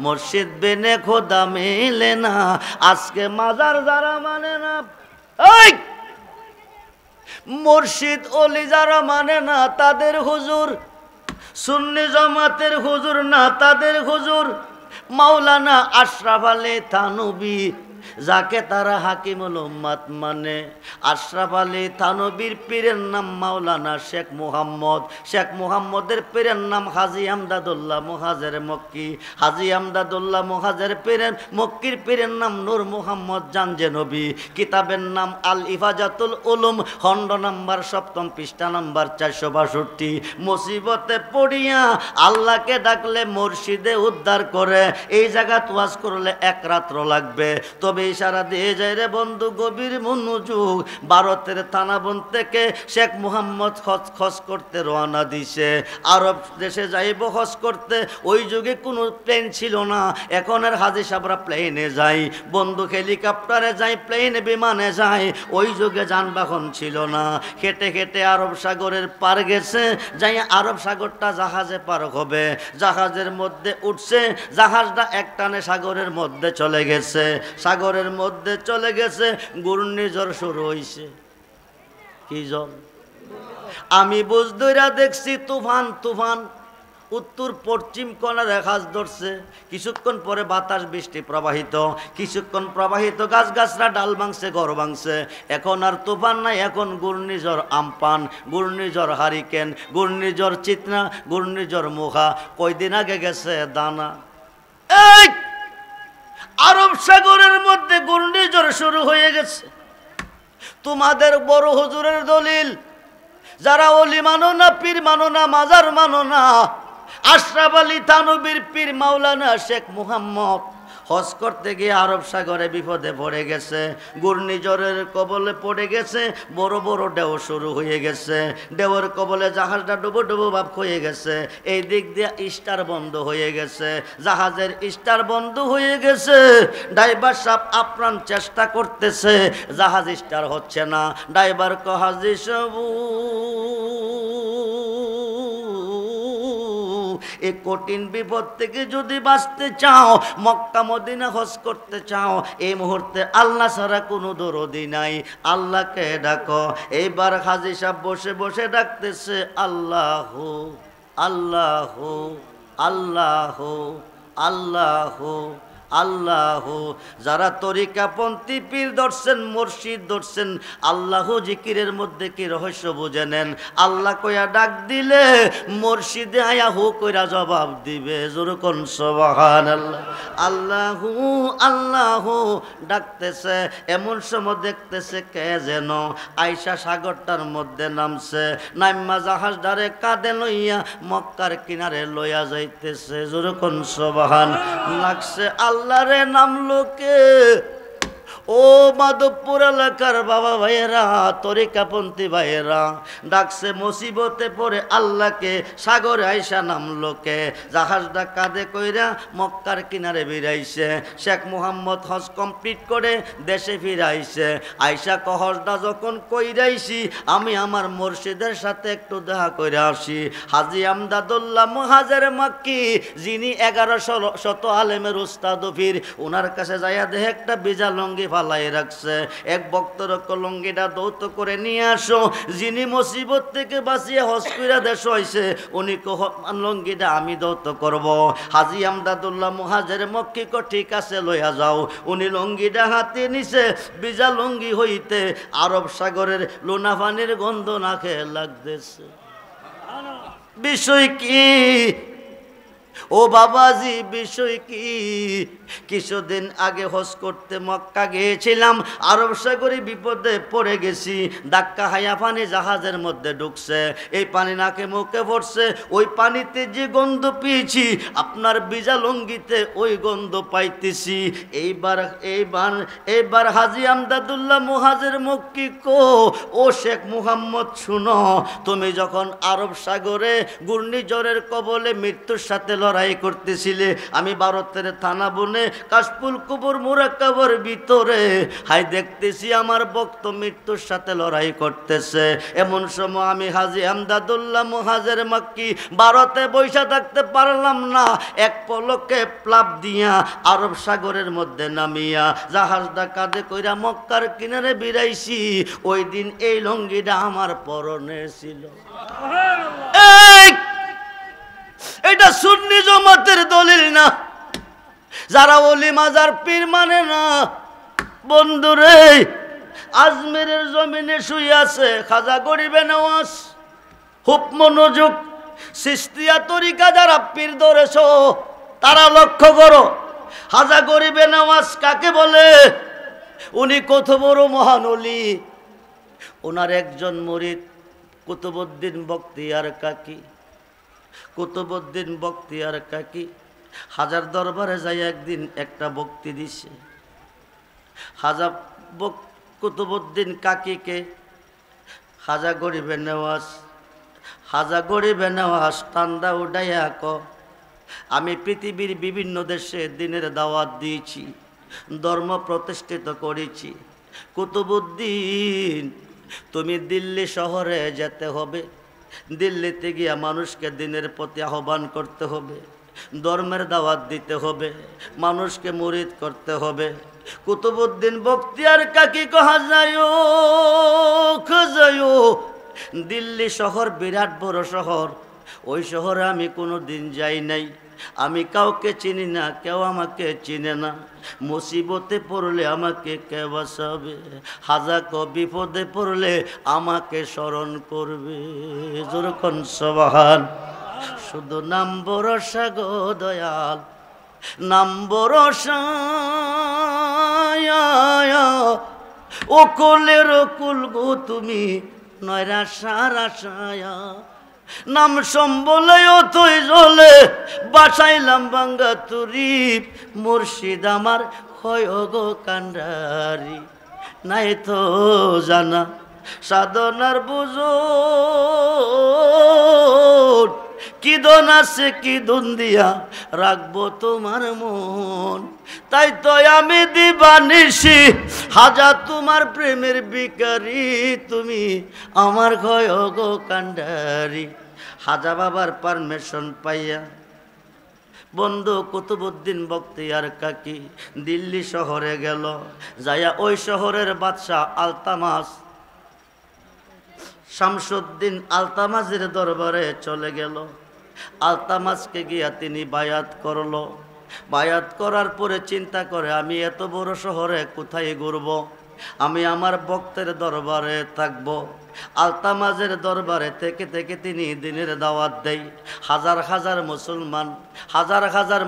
মুর্শিদ বেনে খোদা মেলে না। আজকে মাজার যারা মানে না, মুর্শিদ ওলি যারা মানে না, তাদের হুজুর সুন্নি জামাতের হুজুর না, তাদের হুজুর মাওলানা আশরাফ আলী থানভী, যাকে তারা হাকিমুল উম্মাত মানে। আশরাফ আলী থানভীর পীরের নাম মাওলানা শেখ মুহাম্মদ। শেখ মুহাম্মদের পীরের নাম হাজী আমদাদুল্লাহ মুহাজের মক্কি। হাজী আমদাদুল্লাহ মুহাজের পীরের মক্কির পীরের নাম নূর মুহাম্মদ জানজে নবী। কিতাবের নাম আল ইফাজাতুল উলুম, খণ্ড নাম্বার 7 পৃষ্ঠা নাম্বার 462। মুসিবতে পড়িয়া আল্লাহকে ডাকলে মুর্শিদে উদ্ধার করে। এই জায়গা ওয়াজ করলে এক রাত্র লাগবে, তবে ইশারা দিয়ে যায় রে বন্ধু, গভীর মনোযোগ। ভারতের থানাবন থেকে শেখ মুহাম্মদ হজ করতে রওনা দিছে। আরব দেশে যাইব হজ করতে। ওই যুগে কোনো প্লেন ছিল না, এখন আর হাজী সাহেবরা প্লেনে যায়, বন্ধু হেলিকপ্টারে যায়, প্লেনে বিমানে যায়। ওই যুগে যানবাহন ছিল না। হেঁটে হেঁটে আরব সাগরের পার গেছে, যাই আরব সাগরটা জাহাজে পার হবে। জাহাজের মধ্যে উঠছে, জাহাজটা একটানে সাগরের মধ্যে চলে গেছে। সাগরের মধ্যে চলে গেছে, ঘূর্ণিঝড় শুরু হইছে। কি ঝড়? আমি বুঝ ধইরা দেখছি তুফান তুফান। উত্তর পশ্চিম কোণে রেখাজ ধরছে। কিছুক্ষণ পরে বাতাস বৃষ্টি প্রবাহিত, কিছুক্ষণ প্রবাহিত, গাছ গাছরা ডাল ভাঙছে, ঘর ভাঙছে। এখন আর তুফান নাই, এখন ঘূর্ণিঝড় আমপান, ঘূর্ণিঝড় হারিকেন, ঘূর্ণিঝড় চিতনা, ঘূর্ণিঝড় মুখা। কয়দিন আগে গেছে দানা। এই আরব সাগরের মধ্যে ঘূর্ণিঝড় শুরু হয়ে গেছে। তোমাদের বড় হুজুরের দলিল, যারা ওলি মানো না, পীর মানো না, মাজার মানো না, আশরাফ আলী থানবীর পীর মাওলানা শেখ মুহাম্মদ হজ করতে গিয়ে আরব সাগরে বিপদে পড়ে গেছে, ঘূর্ণিঝড়ের কবলে পড়ে গেছে, বড় বড় ঢেউ শুরু হয়ে গেছে, ঢেউয়ের কবলে জাহাজটা ডুবো ডুবো ভাব হয়ে গেছে, এই দিক দিয়ে স্টার বন্ধ হয়ে গেছে, জাহাজের স্টার বন্ধ হয়ে গেছে। ড্রাইভার সাহেব আপ্রাণ চেষ্টা করতেছে, জাহাজ স্টার হচ্ছে না। ড্রাইভার হাজী সাবু এই কঠিন বিপদ থেকে যদি বাঁচতে চাও, মক্কা মদিনা হজ করতে চাও, এই মুহূর্তে আল্লাহ ছাড়া কোনো দরদি নাই, আল্লাহকে ডাকো। এইবার হাজী সাহেব বসে বসে ডাকতেছে আল্লাহ আল্লাহ আল্লাহ আল্লাহ আল্লাহ। যারা তরিকাপন্থী পীর ধরছেন, মুর্শিদ ধরছেন, আল্লাহ জিকিরের মধ্যে কি রহস্য বুঝে নেন। আল্লাহ কইয়া ডাক দিলে মুর্শিদে আয়া হু কইরা জবাব দিবে। জোরকন সুবহানাল্লাহ। আল্লাহু আল্লাহু ডাকতেছে, এমন সময় দেখতেছে কে যেন আইসা সাগরটার মধ্যে নামছে, নাইম্মা জাহাজ ডারে কাঁধে লইয়া মক্কার কিনারে লইয়া যাইতেছে। জোরকন সুবহান। লাগছে আল্লাহরে নামলো কে? ও মাধবপুর এলাকার বাবা ভাইয়েরা, তরিকাপন্থী ভাইয়েরা, ডাকছে মুসিবতে পড়ে আল্লাহকে, সাগরে আইসা নামলো কে? জাহাজটা কাঁধে কইরা মক্কার কিনারে বেরাইছে। শেখ মুহাম্মদ হজ কমপ্লিট করে দেশে ফিরাইছে। আইসা হজটা যখন কইরাইছি, আমি আমার মুর্শিদের সাথে একটু দেখা করে আসি। হাজী আমদাদুল্লাহ মুহাজির মক্কি, যিনি 1100 আলেমের উস্তাদ ফির, ওনার কাছে যাইয়া দেখে একটা বিজা লঙ্গি ফালাই রাখছে। এক ভক্তর লঙ্গিটা দৌত করে নিয়ে আসো। যিনি মুসিবত থেকে বাঁচিয়ে হজ কইরা দেশ হইছে, উনি লঙ্গিটা আমি দৌত করব। হাজী আমদাদুল্লাহ মুহাজির মক্কি কো ঠিক আছে লইয়া যাও। উনি লঙ্গিটা হাতে নিছে, বিজা লঙ্গি হইতে আরব সাগরের লোনা পানির গন্ধ নাকে লাগতেছে। বিষয় কি ও বাবাজি, বিষয় কি? কিছুদিন আগে হজ করতে মক্কা গিয়েছিলাম, আরব সাগরে বিপদে পড়ে গেছি। ধাক্কা হায়া পানি জাহাজের মধ্যে ঢুকছে, এই পানি নাকে মুখে পড়ছে। ওই পানিতে যে গন্ধ পেয়েছি, আপনার বিজা লঙ্গিতে ওই গন্ধ পাইতেছি। এইবার হাজী আমদাদুল্লাহ মুহাজির মক্কি কো, ও শেখ মুহাম্মদ শুনো, তুমি যখন আরব সাগরে ঘূর্ণিঝড়ের কবলে মৃত্যুর সাথে লড়াই করতেছিলে, আমি ভারতের থানা বনে কাশফুল কুবুর মুরাক্কাবের ভিতরে হাই দেখতেছি আমার ভক্ত মৃত্যুর সাথে লড়াই করতেছে। এমন সময় আমি হাজী আমদাদুল্লাহ মুহাজির মক্কি ভারতে বৈশা থাকতে পারলাম না, এক পলকে প্লাব দিয়া আরব সাগরের মধ্যে নামিয়া জাহাজটা কাঁধে কইরা মক্কার কিনারে বিরাইছি। ওই দিন এই লঙ্গিটা আমার পরনে ছিল। এটা সুন্নি জামাতের দলিল না। যারা ওলি মাজার পীর মানে না, বন্ধুরে, আজমিরের জমিনে শুয়ে আছে খাজা গরিবে নওয়াজ। খুব মনোযোগ, চিশতিয়া তরিকা যারা পীর ধরেছ তারা লক্ষ্য করো, খাজা গরিবে নওয়াজ কাকে বলে? উনি কত বড় মহান ওলি। ওনার একজন মুরিদ কুতুবউদ্দিন বখতিয়ার কাকি। কুতুবউদ্দিন বখতিয়ার কাকি হাজার দরবারে যাই একদিন একটা বক্তি দিছে। খাজা কুতুবউদ্দিন কাকিকে খাজা গরিবে নেওয়াজ টান্ডা উডাইয়া ক, আমি পৃথিবীর বিভিন্ন দেশে দিনের দাওয়াত দিয়েছি, ধর্ম প্রতিষ্ঠিত করেছি। কুতুবউদ্দিন, তুমি দিল্লি শহরে যেতে হবে, দিল্লিতে গিয়া মানুষকে দিনের প্রতি আহ্বান করতে হবে, ধর্মের দাওয়াত দিতে হবে, মানুষকে মুরিদ করতে হবে। কুতুবউদ্দিন বখতিয়ার কাকি কহা যায়, দিল্লি শহর বিরাট বড় শহর, ওই শহরে আমি কোনো দিন যাই নাই, আমি কাউকে চিনি না, কেউ আমাকে চিনে না। মুসিবতে পড়লে আমাকে কে বাঁচাবে? হাজাক বিপদে পড়লে আমাকে স্মরণ করবে। যেরকম সুবহান। শুধু নাম ভরসা গো দয়াল, নাম ভরসা, ও কুলের কুল গো তুমি, নয়রাশার আশায়া নাম সম্বলেও তুই জলে বাসাইলাম বাঙ্গা তুরি মুর্শিদ আমার হয় গো কান্ডারি নাই তো জানা সাধনার বুঝুন কি দন আছে কি দন দিয়া রাখবো তোমার মন তাই তো আমি দিবানিসি হাজার তোমার প্রেমের বিকারি তুমি আমার ঘয় গো কান্ডারি হাজা বাবার পারমিশন পাইয়া বন্ধু কুতুবউদ্দিন বখতিয়ার কাকি দিল্লি শহরে গেল যাইয়া ওই শহরের বাদশাহ আলতামাস শামসুদ্দিন আলতামাজের দরবারে চলে গেল আলতামাজকে গিয়া তিনি বায়াত করলো বায়াত করার পরে চিন্তা করে আমি এত বড় শহরে কোথায় ঘুরব আমি আমার ভক্তের দরবারে থাকব আলতামাজের দরবারে থেকে থেকে তিনি দিনের দাওয়াত দেয় হাজার হাজার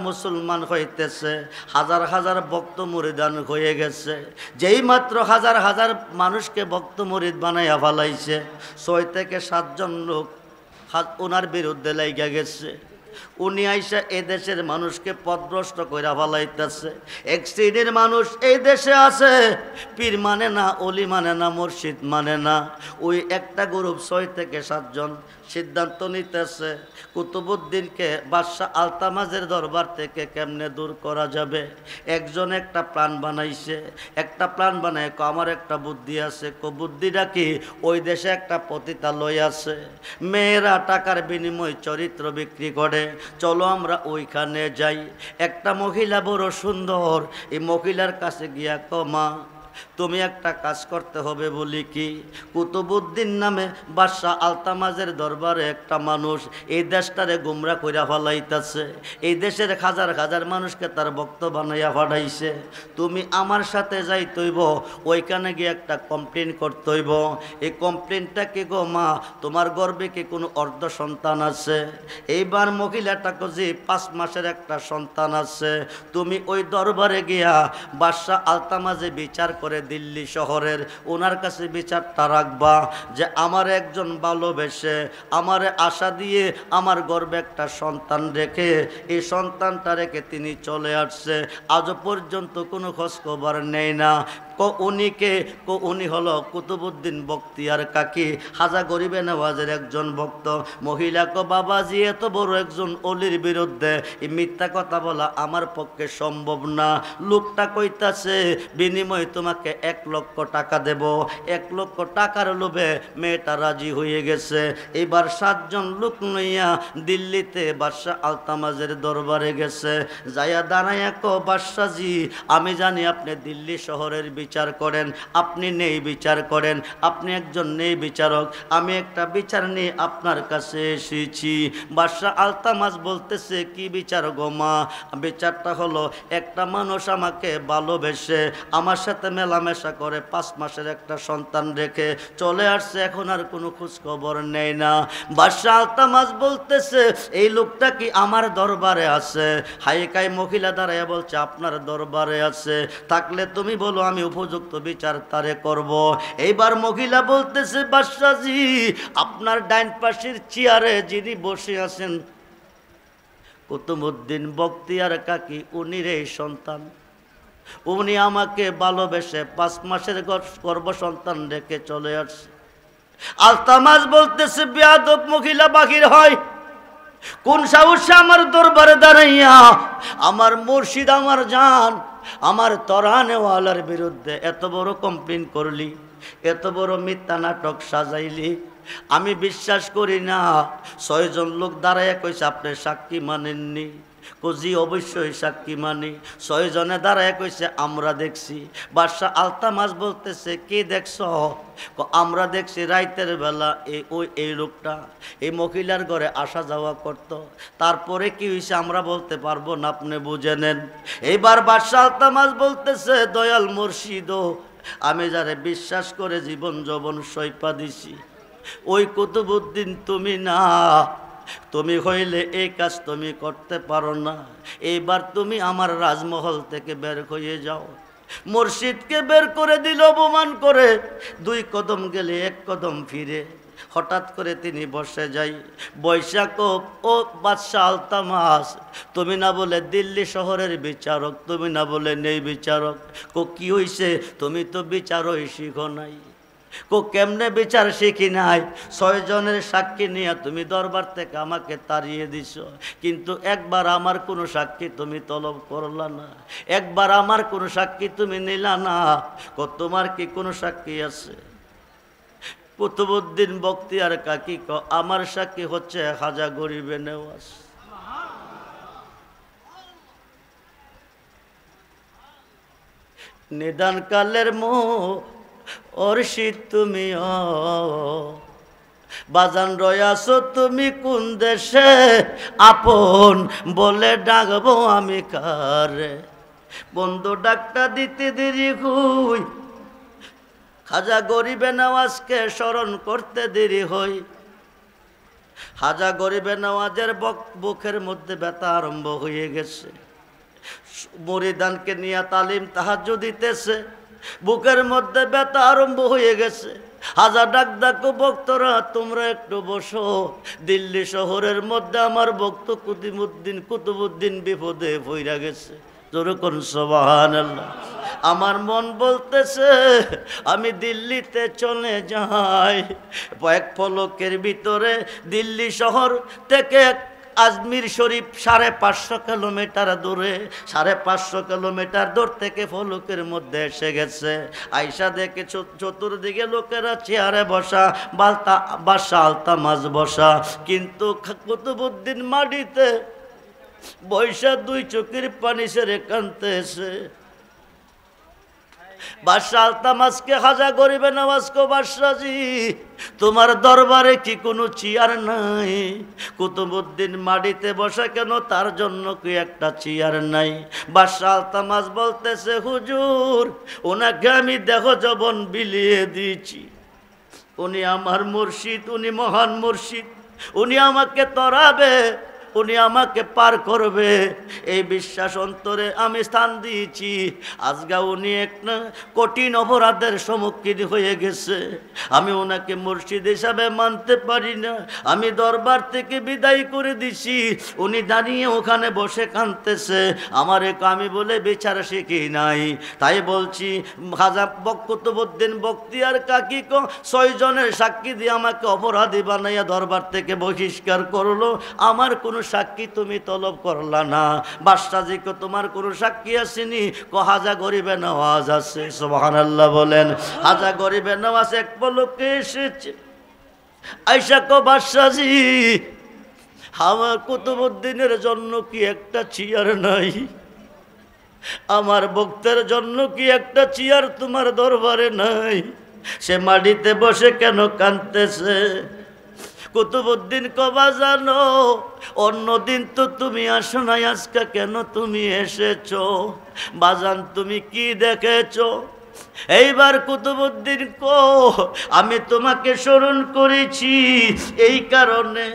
মুসলমান হইতেছে হাজার হাজার ভক্ত মুরিদান হয়ে গেছে যেই মাত্র হাজার হাজার মানুষকে ভক্ত মুরিদ বানাইয়া ফেলাইছে 6 থেকে 7 জন লোক ওনার বিরুদ্ধে লাইগা গেছে উনি আইসা এই দেশের মানুষকে পথভ্রষ্ট কইরা ফেলাইতেছে এক শ্রেণীর মানুষ এই দেশে আছে পীর মানে না অলি মানে না মুর্শিদ মানে না ওই একটা গ্রুপ 6 থেকে 7 জন সিদ্ধান্ত নিতেছে কুতুবউদ্দিনকে বাদশাহ আলতামাজের দরবার থেকে কেমনে দূর করা যাবে একজন একটা প্ল্যান বানাইছে একটা প্ল্যান বানায় আমার একটা বুদ্ধি আছে বুদ্ধিটা কি ওই দেশে একটা পতিতালয় আছে মেয়েরা টাকার বিনিময়ে চরিত্র বিক্রি করে চলো আমরা ওইখানে যাই একটা মহিলা বড় সুন্দর এই মহিলার কাছে গিয়া কমা তুমি একটা কাজ করতে হবে বলি কি কুতুবউদ্দিন নামে বাদশাহ আলতামাজের দরবারে একটা মানুষ এই দেশটারে গুমরা কইরা ফলাইতেছে এই দেশের হাজার হাজার মানুষকে তার ভক্ত বানাইয়া পাঠাইছে তুমি আমার সাথে যাইতইব ওইখানে গিয়ে একটা কমপ্লেন করতেইব এই কমপ্লেনটা কি গো মা তোমার গর্ভে কি কোনো অর্ধ সন্তান আছে এইবার মহিলাটাকে যে 5 মাসের একটা সন্তান আছে তুমি ওই দরবারে গিয়া বাদশাহ আলতামাজে বিচার করে দিল্লি শহরের ওনার কাছে বিচারটা রাখবা যে আমার একজন ভালোবেসে আমারে আশা দিয়ে আমার গর্ভে একটা সন্তান রেখে এই সন্তানটা রেখে তিনি চলে আসছে আজও পর্যন্ত কোনো খোঁজ খবর নেই না উনি হলো কুতুবউদ্দিন বখতিয়ার কাকি হাজা গরিবে নওয়াজের একজন ভক্ত মহিলাকে বাবাজি এত বড় একজন অলির বিরুদ্ধে এই মিথ্যা কথা বলা আমার পক্ষে সম্ভব না লোকটা কইতাছে বিনিময়ে তোমাকে 1 লক্ষ টাকা দেব 1 লক্ষ টাকার লোভে মেয়েটা রাজি হয়ে গেছে এবার 7 জন লোক লইয়া দিল্লিতে বাদশাহ আলতামাজের দরবারে গেছে যাইয়া দাঁড়াইয়া কো বাদশাহজি আমি জানি আপনি দিল্লি শহরের বিচার করেন আপনি নেই বিচার করেন আপনি একজন নেই বিচারক আমি একটা বিচার নিয়ে আপনার কাছে এসেছি বাদশাহ আলতামাজ বলতেছে কি বিচার গো মা বিচারটা হলো একটা মানুষ আমাকে ভালোবেসে আমার সাথে মেলামেশা করে 5 মাসের একটা সন্তান রেখে চলে আসছে এখন আর কোনো খোঁজ খবর নেই না বাদশাহ আলতামাজ বলতেছে এই লোকটা কি আমার দরবারে আছে হাইকাই মহিলা দাঁড়াইয়া বলছে আপনার দরবারে আছে থাকলে তুমি বলো আমি উপযুক্ত বিচার তারে করব এইবার মহিলা বলতেছে বাদশাহজি আপনার ডাইন পাশের চেয়ারে যিনি বসে আছেন কুতুবউদ্দিন বখতিয়ার কাকি উনির এই সন্তান উনি আমাকে ভালোবেসে 5 মাসের গর্ভ সন্তান রেখে চলে আসছে আলতামাজ বলতেছে বেয়াদব মহিলা বাহির হয় কোন সাহসে আমার দরবারে দাঁড়াইয়া আমার মুর্শিদ আমার জান আমার তরানেওয়ালার বিরুদ্ধে এত বড় কমপ্লেন করলি এত বড় মিথ্যা নাটক সাজাইলি আমি বিশ্বাস করি না 6 জন লোক দাঁড়াইয়া কইছে আপনি সাক্ষী মানেননি কোজি অবশ্যই সাক্ষী মানি 6 জনে দাঁড়ায় কইছে আমরা দেখছি বাদশাহ আলতামাজ বলতেছে কি দেখছ আমরা দেখছি রাতের বেলা এই লোকটা এই মহিলার ঘরে আসা যাওয়া করত তারপরে কি হইছে আমরা বলতে পারবো না আপনি বুঝে নেন এইবার বাদশাহ আলতামাজ বলতেছে দয়াল মুর্শিদ আমি যারে বিশ্বাস করে জীবন যৌবন সইপা দিছি ওই কুতুবউদ্দিন তুমি না তুমি হইলে এই কাজ তুমি করতে পারো না এইবার তুমি আমার রাজমহল থেকে বের হয়ে যাও মুর্শিদকে বের করে দিল অপমান করে। 2 কদম গেলে 1 কদম ফিরে। হঠাৎ করে তিনি বসে যাই। বৈশাখ ও বাদশাহ আলতামাস, তুমি না বলে দিল্লি শহরের বিচারক, তুমি না বলে নেই বিচারক, কি হইছে? তুমি তো বিচারই শিখো নাই। কেমনে বিচার শিখি নাই? 6 জনের সাক্ষী নিয়ে তুমি দরবার থেকে আমাকে তাড়িয়ে দিছ, কিন্তু একবার আমার কোনো সাক্ষী তুমি তলব করলা না, একবার আমার কোনো সাক্ষী তুমি নিলা না। তোমার কি কোনো সাক্ষী আছে? কুতুবউদ্দিন বখতিয়ার কাকি আমার সাক্ষী হচ্ছে খাজা গরিবে নেওয়াজ। নিদান কালের মুর্শিদ তুমি বাজান রয়াছো তুমি কোন দেশে? আপন বলে ডাকবো আমি কারে? বন্ধু ডাকটা দিতে দেরি হই, খাজা গরিবে নওয়াজকে স্মরণ করতে দেরি হই। খাজা গরিবে নওয়াজের বুকের মধ্যে ব্যথা আরম্ভ হয়ে গেছে। মুরিদানকে নিয়ে তালিম তাহাজ্জুদ দিতেছে, বুকের মধ্যে ব্যথা আরম্ভ হয়ে গেছে। হাজার ডাক ডাকো ভক্তরা তোমরা একটু বসো, দিল্লি শহরের মধ্যে আমার ভক্ত কুতুবউদ্দিন বিপদে পইরা গেছে। যেরকম সুবহানাল্লাহ। আমার মন বলতেছে আমি দিল্লিতে চলে যাই। এক পলকের ভিতরে দিল্লি শহর থেকে আজমির শরীফ 550 কিলোমিটার দূরে, 550 কিলোমিটার দূর থেকে ফলকের মধ্যে এসে গেছে। আয়সা দেখে চতুর্দিকে লোকেরা চেয়ারে বসা, বাদশাহ আলতামাস বসা, কিন্তু কুতুবউদ্দিন মাটিতে বৈশা 2 চোখের পানি ছেড়ে কাঁদতেছে। বাদশাহ আলতামাসকে খাজা গরিবে নওয়াজ কো বাদশাহজি তোমার দরবারে কি কোনো চেয়ার নাই? কুতুবউদ্দিন মাটিতে বসা কেন, তার জন্য কি একটা চেয়ার নাই? বাদশাহ আলতামাস বলতেছে হুজুর ওনাকে আমি দেহ যবন বিলিয়ে দিয়েছি, উনি আমার মুর্শিদ, উনি মহান মুর্শিদ, উনি আমাকে তরাবে, উনি আমাকে পার করবে, এই বিশ্বাস অন্তরে আমি স্থান দিয়েছি। আজকে উনি একটা কঠিন অপরাধের সম্মুখীন হয়ে গেছে, আমি ওনাকে মুর্শিদ হিসাবে মানতে পারি না। আমি দরবার থেকে বিদায় করে দিছি, উনি দাঁড়িয়ে ওখানে বসে কাঁদতেছে। আমি বলে বিচার শিখি নাই, তাই বলছি খাজা কুতুবউদ্দিন বখতিয়ার কাকি 6 জনের সাক্ষী দিয়ে আমাকে অপরাধী বানাইয়া দরবার থেকে বহিষ্কার করলো। আমার কোনো সাক্ষী তুমি তলব করলা না। বাদশাহজিকে তোমার কোনো সাক্ষী আসেনি? খাজা গরিবে নওয়াজ আছে। সুবহানাল্লাহ বলেন। খাজা গরিবে নওয়াজ এক পলকে এসেছে। আয়সা কো বাদশাহজি আমার কুতুবউদ্দিনের জন্য কি একটা চেয়ার নাই? আমার ভক্তের জন্য কি একটা চেয়ার তোমার দরবারে নাই? সে মাটিতে বসে কেন কাঁদতেছে? কুতুবউদ্দিন কবা জানো অন্যদিন তো তুমি আসো নাই, আজকে কেন তুমি এসেছো? বাজান তুমি কি দেখেছো? এইবার কুতুবউদ্দিন আমি তোমাকে স্মরণ করেছি, এই কারণে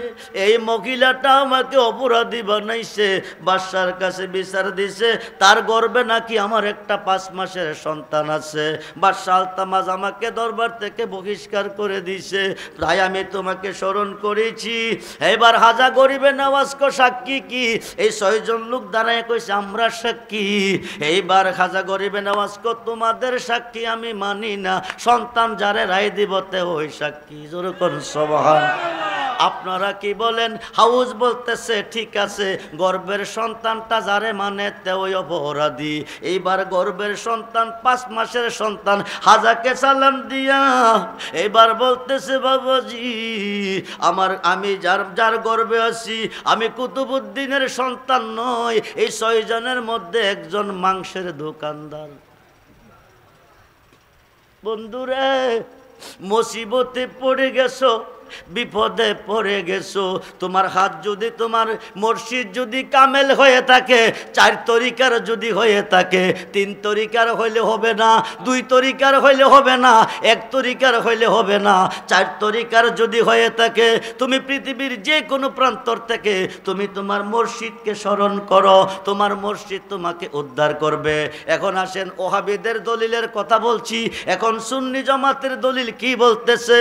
এই মহিলাটা আমাকে অপরাধী বানাইছে, বাদশার কাছে বিচার দিছে, তার গর্বে নাকি আমার একটা 5 মাসের সন্তান আছে। বাদশা আলতামাস আমাকে দরবার থেকে বহিষ্কার করে দিছে, তাই আমি তোমাকে স্মরণ করেছি। এবার খাজা গরিবে নওয়াজ কো সাক্ষী কি? এই 6 জন লোক দাঁড়ায় কইছে আমরা সাক্ষী। এইবার খাজা গরিবে নওয়াজ কো তোমাদের সাক্ষী আমি মানি না, সন্তান যারে রায় দিবতে ওই সাক্ষী। যেরকম সুবহান। আপনারা কি বলেন? হাউস বলতেছে ঠিক আছে, গর্ভের সন্তানটা যারে মানে তে ওই অপরাধী। এইবার গর্ভের সন্তান 5 মাসের সন্তান হাজাকে সালাম দিয়া এবার বলতেছে বাবাজি আমি যার গর্ভে আছি আমি কুতুবউদ্দিনের সন্তান নয়, এই 6 জনের মধ্যে একজন মাংসের দোকানদার। বন্ধুরে মুসিবতে পড়ে গেছো, বিপদে পড়ে গেছো। তোমার হাত যদি, তোমার মুর্শিদ যদি কামেল হয়ে থাকে, 4 তরিকার যদি হয়ে থাকে, 3 তরিকার হইলে হবে না, 2 তরিকার হইলে হবে না, 1 তরিকার হইলে হবে না, 4 তরিকার যদি হয়ে থাকে, তুমি পৃথিবীর যে কোনো প্রান্তর থেকে তুমি তোমার মুর্শিদকে স্মরণ করো, তোমার মুর্শিদ তোমাকে উদ্ধার করবে। এখন আসেন ওহাবীদের দলিলের কথা বলছি, এখন সুন্নি জামাতের দলিল কি বলতেছে?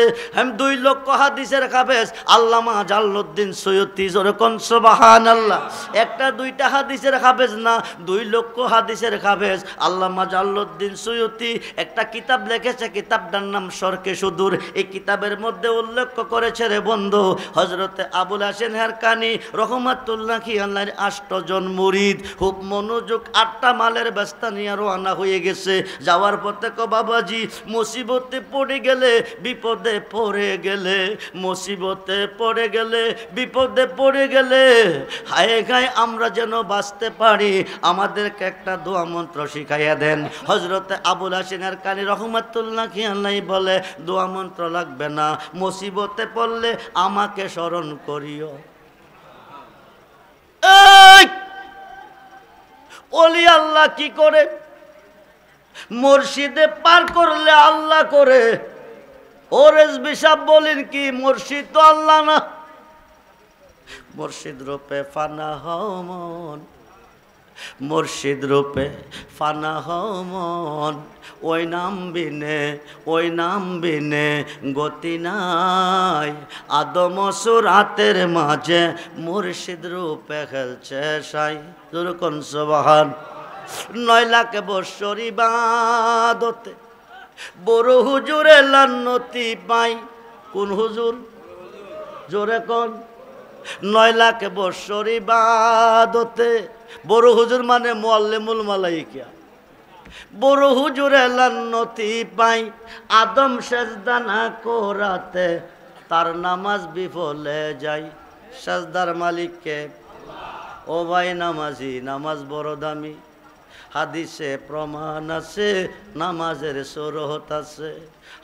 2 লক্ষ হাদিসের হাফেজ আল্লামা জালালউদ্দিন সৈয়দী, যেরকম সুবহানাল্লাহ, একটা দুইটা হাদিসের হাফেজ না, 2 লক্ষ হাদিসের হাফেজ আল্লামা জালালউদ্দিন সৈয়দী একটা কিতাব লিখেছে, কিতাবটার নাম শরকে সুদূর। এই কিতাবের মধ্যে উল্লেখ করেছে রে বন্ধু, হযরতে আবুল হাসেন হারকানি রহমাতুল্লাহি আলাইহির 8 জন মুরিদ খুব মনোযোগ 8টা মালের ব্যস্তা নিয়ে রওনা হয়ে গেছে। যাওয়ার পথে কো বাবাজি, মুসিবতে পড়ে গেলে, বিপদে পড়ে গেলে, মুসিবতে পড়ে গেলে, বিপদে পড়ে গেলে, হায় হায় আমরা যেন বাঁচতে পারি, আমাদেরকে একটা দোয়া মন্ত্র শিখাইয়া দেন। হযরতে আবুল হাসেন হারকানি রহমাতুল্লাহি আলাইহি বলে, দোয়া মন্ত্র লাগবে না, মুসিবতে পড়লে আমাকে স্মরণ করিও। ওলি আল্লাহ কি করে? মুর্শিদে পার করলে আল্লাহ করে। ও রেজবি সাহেব বলেন কি, মুর্শিদ তো আল্লাহ না? মুর্শিদ রূপে ফানা হও মন, মুর্শিদ রূপে ফানা হও মন, ওই নাম বিনে, ওই নাম বিনে গতি নাই। আদম সুরাতের মাঝে মুর্শিদ রূপে খেলছে সাই, যেরকম সুবহান। 9 লাখ বৎসর ইবাদতে বড় হুজুরে লান্নতি পাই। কোন হুজুর? জোরে কোন? 9 লাখ বৎসর ইবাদতে বড় হুজুর মানে মুআল্লিমুল মালাইকা। বড় হুজুরে লান্নতি পাই, আদম সেজদা না করাতে তার নামাজ বিফলে যায়। সেজদার মালিককে? ও ভাই নামাজি, নামাজ বড় দামি। হাদিসে প্রমাণ আছে নামাজের সরহত আছে,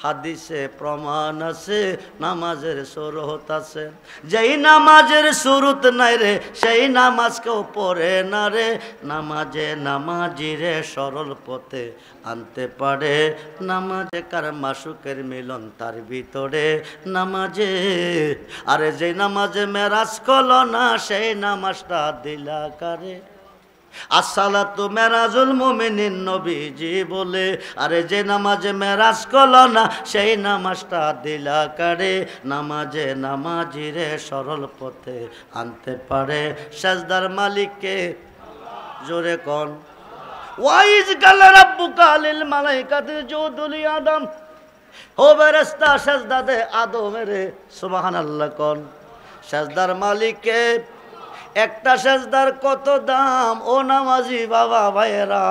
হাদিসে প্রমাণ আছে নামাজের সরহত আছে। যেই নামাজের সুরত নাই রে, সেই নামাজ কেউ পড়ে না রে। নামাজে নামাজিরে সরল পথে আনতে পারে, নামাজে কার মাসুকের মিলন তার ভিতরে নামাজে। আরে যে নামাজে মেরাজ কলো না, সেই নামাজটা দিলা কারে? আসসালাতু মেরাজুল মুমিনিন নবীজি বলে। আরে যে নামাজে মেরাজ করলো না, সেই নামাজটা দিলা কারে? নামাজে নামাজিরে সরল পথে আনতে পারে, সেজদার মালিককে? জোরে কোন? ওয়াইজ কাল রাব্বুকা লিল মালাইকাতি জুদু লি আদম। ও ফেরেশতা সেজদা দে আদমেরে, সুবহানাল্লাহ কোন? সেজদার মালিককে? একটা সেজদার কত দাম ও নামাজি বাবা ভাইয়েরা!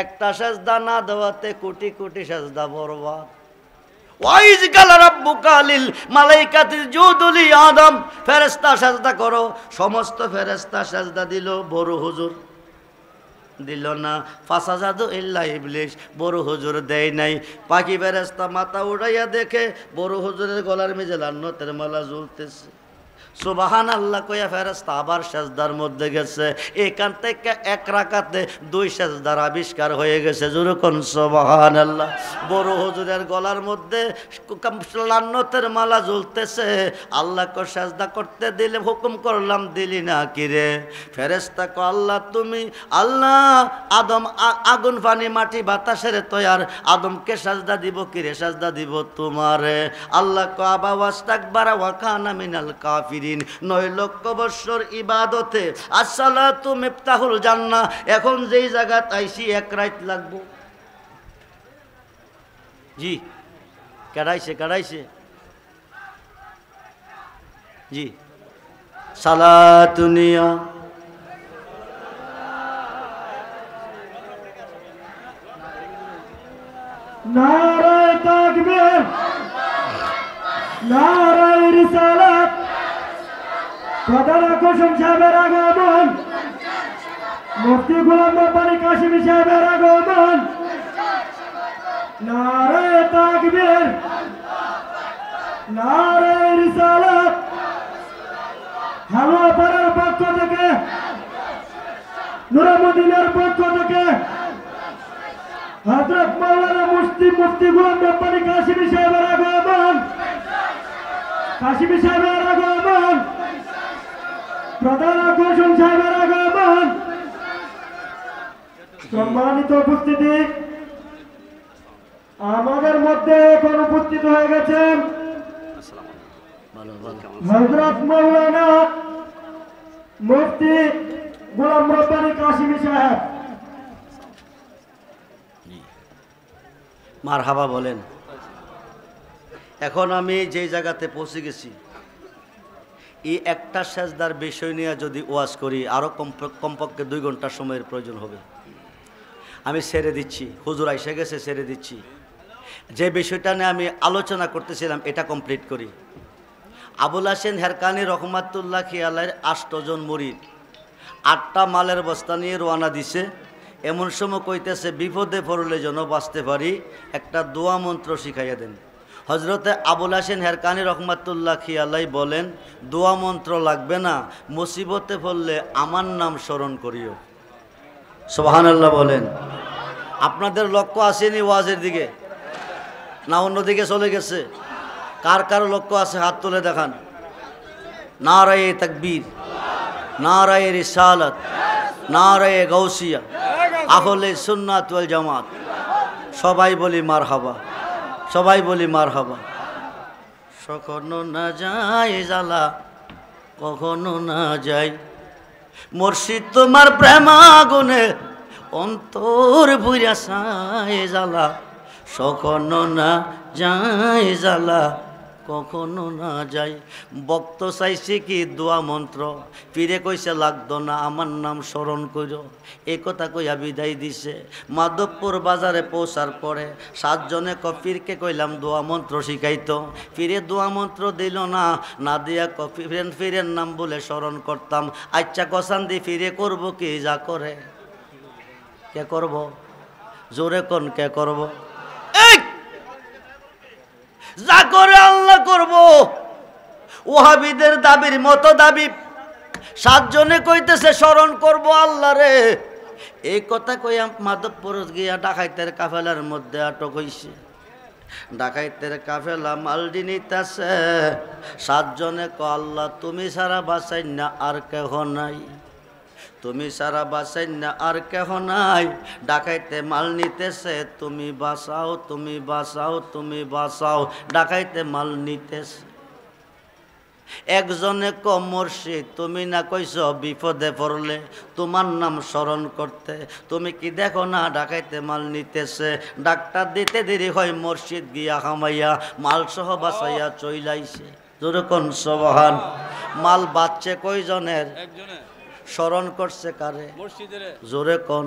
একটা সেজদা না দেওয়াতে কোটি কোটি সেজদা বরবাদ। ওয়াইজ কাল রাব্বুকা লিল মালাইকাতি জুদু লি আদম। ফেরেশতা সেজদা করো, সমস্ত ফেরেশতা সেজদা দিল, বড় হুজুর দিল না। ফাসাজাদু ইল্লা ইবলিস, বড় হুজুর দেয় নাই। পাখি ফেরেশতা মাথা উড়াইয়া দেখে বড় হুজুরের গলার মেঝে লান্নতের মালা ঝুলতেছে। সুবহানাল্লাহ কইয়া ফেরেশতা আবার সেজদার মধ্যে গেছে। এখান থেকে 1 রাকাতে 2 সেজদার আবিষ্কার হয়ে গেছে। যেরকম সুবহানাল্লাহ। বড় হুজুরের গলার মধ্যে লান্নতের মালা ঝুলতেছে। আল্লাহকে সেজদা করতে দিলে হুকুম করলাম, দিলি না কিরে? ফেরেশতা কয়, আল্লাহ তুমি, আল্লাহ আদম আগুন পানি মাটি বাতাসের তৈয়ার, আদমকে সেজদা দিব কিরে? সেজদা দিব তোমারে। আল্লাহ কয়, আবা ওয়াস্তাকবারা ওয়া কানা মিনাল কাফির। 9 লক্ষ বৎসর ইবাদতে আসসালাতু মিফতাহুল জান্নাহ। এখন যেই জায়গাত আইছি 1 রাত লাগবো। জি কাড়াইছে জি। সালাতুনিয়া নারায়ে তাকবীর, নারায়ে রিসালাত, প্রধান আকর্ষণ সাহেবের আগমন, মুফতি গোলাম রব্বানী কাশিমি সাহেবের আগমন। নারায়ে তাকবীর, নারায়ে নূরে মদিনার পক্ষ থেকে হযরত মাওলানা মুফতি গোলাম রব্বানী কাশিমি সাহেবের আগমন, কাশিমি সাহেবের আগমন, প্রধান আকর্ষণ সাহেবের আগমন। সম্মানিত উপস্থিতি, আমাদের মধ্যে এখন উপস্থিত হয়ে গেছেন হযরত মাওলানা মুফতি গোলাম রব্বানী কাশিমি সাহেব। মারহাবা বলেন। এখন আমি যে জায়গাতে পৌঁছে গেছি, এই একটা সেজদার বিষয় নিয়ে যদি ওয়াজ করি আরও কমপক্ষে 2 ঘন্টা সময়ের প্রয়োজন হবে। আমি ছেড়ে দিচ্ছি, হুজুর এসে গেছে, ছেড়ে দিচ্ছি। যে বিষয়টা নিয়ে আমি আলোচনা করতেছিলাম এটা কমপ্লিট করি। আবুল হাসেন হেরকানি রহমাতুল্লাহ খিয়ালের 8 জন মুরিদ 8টা মালের বস্তা নিয়ে রওনা দিছে। এমন সময় কইতেছে বিপদে পড়লে যেন বাঁচতে পারি, একটা দোয়া মন্ত্র শিখাইয়া দেন। হজরতে আবুল হাসেন হেরকানি রহমাতুল্লাহ খিয়ালাই বলেন, দোয়া মন্ত্র লাগবে না, মুসিবতে পড়লে আমার নাম স্মরণ করিও। সুবহানাল্লাহ বলেন। আপনাদের লক্ষ্য আসেনি ওয়াজের দিকে না অন্যদিকে চলে গেছে? কার কার লক্ষ্য আছে হাত তুলে দেখান। নারায়ে তাকবীর, নারায়ে রিসালাত, নারায়ে গাউসিয়া, আহলে সুন্নাত ওয়াল জামাত। সবাই বলি মারহাবা, সবাই বলি মারহাবা। কখনো না যায় জ্বালা, কখনো না যায় মুর্শিদ তোমার প্রেমাগুনে, অন্তর ভুইরা ছায় জ্বালা। কখনো না যায় জ্বালা, কখনো না যায়। ভক্ত চাইছে কি দোয়া মন্ত্র, পীরে কইছে লাগতো না, আমার নাম স্মরণ করো। এই কথা কইয়া বিদায় দিছে। মাধবপুর বাজারে পৌঁছার পরে 7 জনে পীরকে কইলাম দোয়া মন্ত্র শিখাইতো। পীরে দোয়া মন্ত্র দিল না, না দিয়া ফিরের নাম বলে স্মরণ করতাম। আচ্ছা কসান দি ফিরে করব কি যা করে? কে করব? জোরে কোন কে করব? যা করে আল্লাহ করব। ওহাবিদের দাবির মতো দাবি। 7 জনে কইতেছে স্মরণ করব আল্লাহ রে। এই কথা কইয়া মাধবপুর গিয়া ডাকাইতের কাফেলার মধ্যে আটক হইছে। ডাকাইতের কাফেলা মালডি নিতেছে। 7 জনে ক আল্লাহ তুমি ছাড়া বাঁচাই না আর কেহ নাই, তুমি সারা বাঁচাই না আর কেহ নাই। ডাকাইতে মাল নিতেছে, তুমি বাঁচাও, তুমি বাঁচাও, তুমি বাঁচাও। ডাকাইতে মাল নিতেছে। একজনে ক মুর্শিদ তুমি না কইছ বিপদে পড়লে তোমার নাম স্মরণ করতে, তুমি কি দেখো না ডাকাইতে মাল নিতেছে? ডাক্তার দিতে দেরি হয়, মুর্শিদ গিয়া হামাইয়া মাল সহ বাঁচাইয়া চইলাইছে। যেরকম সুবহান। মাল বাচ্চে কয়জনের? স্মরণ করছে কারে? জোরে কোন।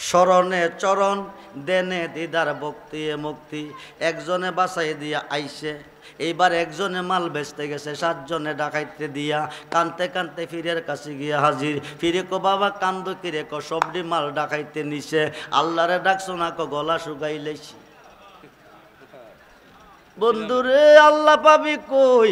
স্মরণে চরণ দেনে দিদার ভক্তি মুক্তি। একজনে বাঁচাই দিয়া আইছে। এইবার একজনে মাল বেচতে গেছে, 7 জনে ডাকাইতে দিয়া কানতে কানতে ফিরের কাছে গিয়া হাজির। ফিরে কো বাবা কান্দো কিরে? ক সবডি মাল ডাকাইতে নিছে। আল্লাহরে ডাকছো না? ক গলা শুকাইলেছি। বন্ধুরে আল্লাহ পাবি কই?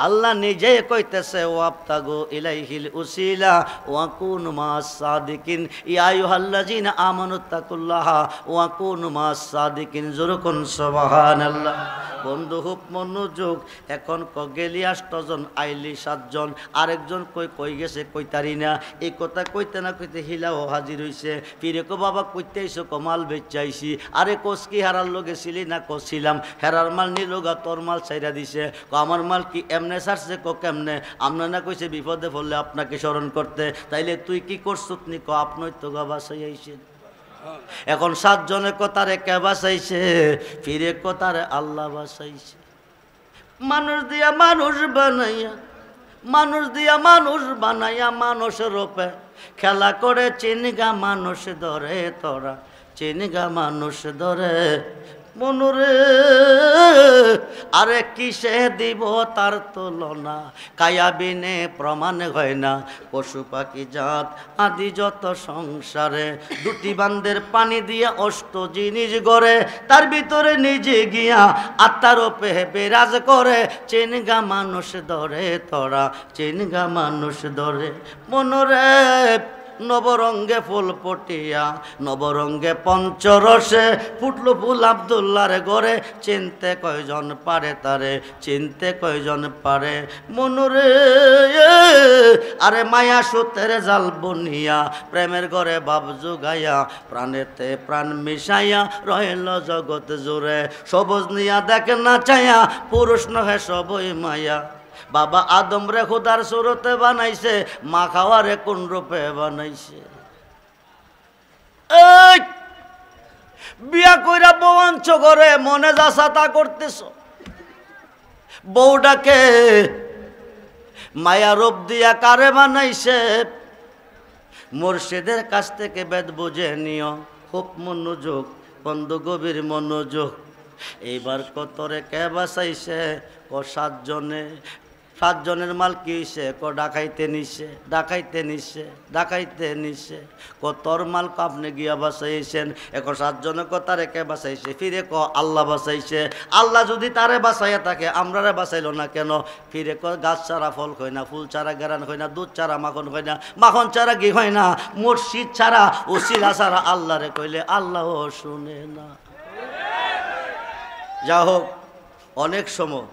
আল্লাহ নিজে কইতেছে ওয়াবতাগু ইলাইহিল উসিলা ওয়া কুনু মাস সাদিকিন। ইয়া আইয়ুহাল্লাযিনা আমানুত্তাকুল্লাহা ওয়া কুনু মাস সাদিকিন। জোরকুন সুবহানাল্লাহ। বন্ধু খুব মনোযোগ। এখন গেলি 8 জন, আইলি 7 জন। আরেকজন কই গেছে কইতারি না। এই কথা কইতে না কইতে হিলাও হাজির হইছে। ফিরে কো বাবা কইতে আইছো? কমাল বেচাইছি। আরে কোস কি হারার লগে ছিলি না? কছিলাম। হেরার মাল নিলোগা, তোর মাল ছাইরা দিছে। ক আমার মাল কি এমনে ছাড়ছে? ক কেমনে? আমরা না কইছে বিপদে পড়লে আপনাকে স্মরণ করতে, তাইলে তুই কি করছত নি? ক আপনই তো গা বাঁচাই আইছেন। এখন 7 জনের কথারে কে বাঁচাইছে? ফিরে কথারে আল্লাহ বাঁচাইছে। মানুষ দিয়া মানুষ বানাইয়া, মানুষ দিয়া মানুষ বানাইয়া মানুষের রূপে খেলা করে চিনগা মানুষ ধরে তোরা, চিনগা মানুষ ধরে। মনুরে আরে কিসে দিব তার তুলনা, কায়াবিনে প্রমাণ হয় না পশু পাখি জাত আদি যত সংসারে। দুটি বান্দের পানি দিয়া অষ্ট জিনিস গড়ে, তার ভিতরে নিজে গিয়া আত্মার ওপে বিরাজ করে। চেনগা মানুষ ধরে তোরা, চেনগা মানুষ ধরে মনুরে। নবরঙ্গে ফুল পটিয়া নবরঙ্গে পঞ্চরসে, ফুটলো ফুল আব্দুল্লার ঘরে। চিনতে কয়জন পারে তারে, চিনতে কয়জন পারে মনুরে। আরে মায়া সুতের জাল বুনিয়া, প্রেমের ঘরে ভাব জুগাইয়া, প্রাণেতে প্রাণ মিশাইয়া রহিল জগৎ জুড়ে। সবুজ নিয়া দেখে না চাইয়া, পুরুষ নহে সবই মায়া। বাবা আদম রে খুদার সুরতে বানাইছে, মা খাওয়ারে কোন রূপে বানাইছে। এই বিয়া কইরা বৌঞ্চ করে মনে যাসা তা করতেছ। বউটাকে মায়া রূপ দিয়া কারে বানাইছে, মুর্শিদের কাছ থেকে বেদ বুঝে নিও। খুব মনোযোগ বন্ধু, গভীর মনোযোগ। এইবার কতরে কে বাঁচাইছে, ক 7 জনে। 7 জনের মাল কি হইছে, ক ডাকাইতে নিছে, ডাকাইতে নিছে, ডাকাইতে নিছে। ক তোর মাল ক আপনি গিয়া বাঁচাইছেন। এক 7 জনে ক তারে কে বাঁচাইছে, ফিরে ক আল্লাহ বাঁচাইছে। আল্লাহ যদি তারে বাঁচাইয়া থাকে আমরারে বাঁচাইল না কেন? ফিরে ক গাছ ছাড়া ফল হয় না, ফুল ছাড়া গেরান হয় না, দুধ ছাড়া মাখন হয় না, মাখন ছাড়া ঘি হয় না, মুর্শিদ ছাড়া উসিলা ছাড়া আল্লাহরে কইলে আল্লাহ শুনে না। যা হোক, অনেক সময়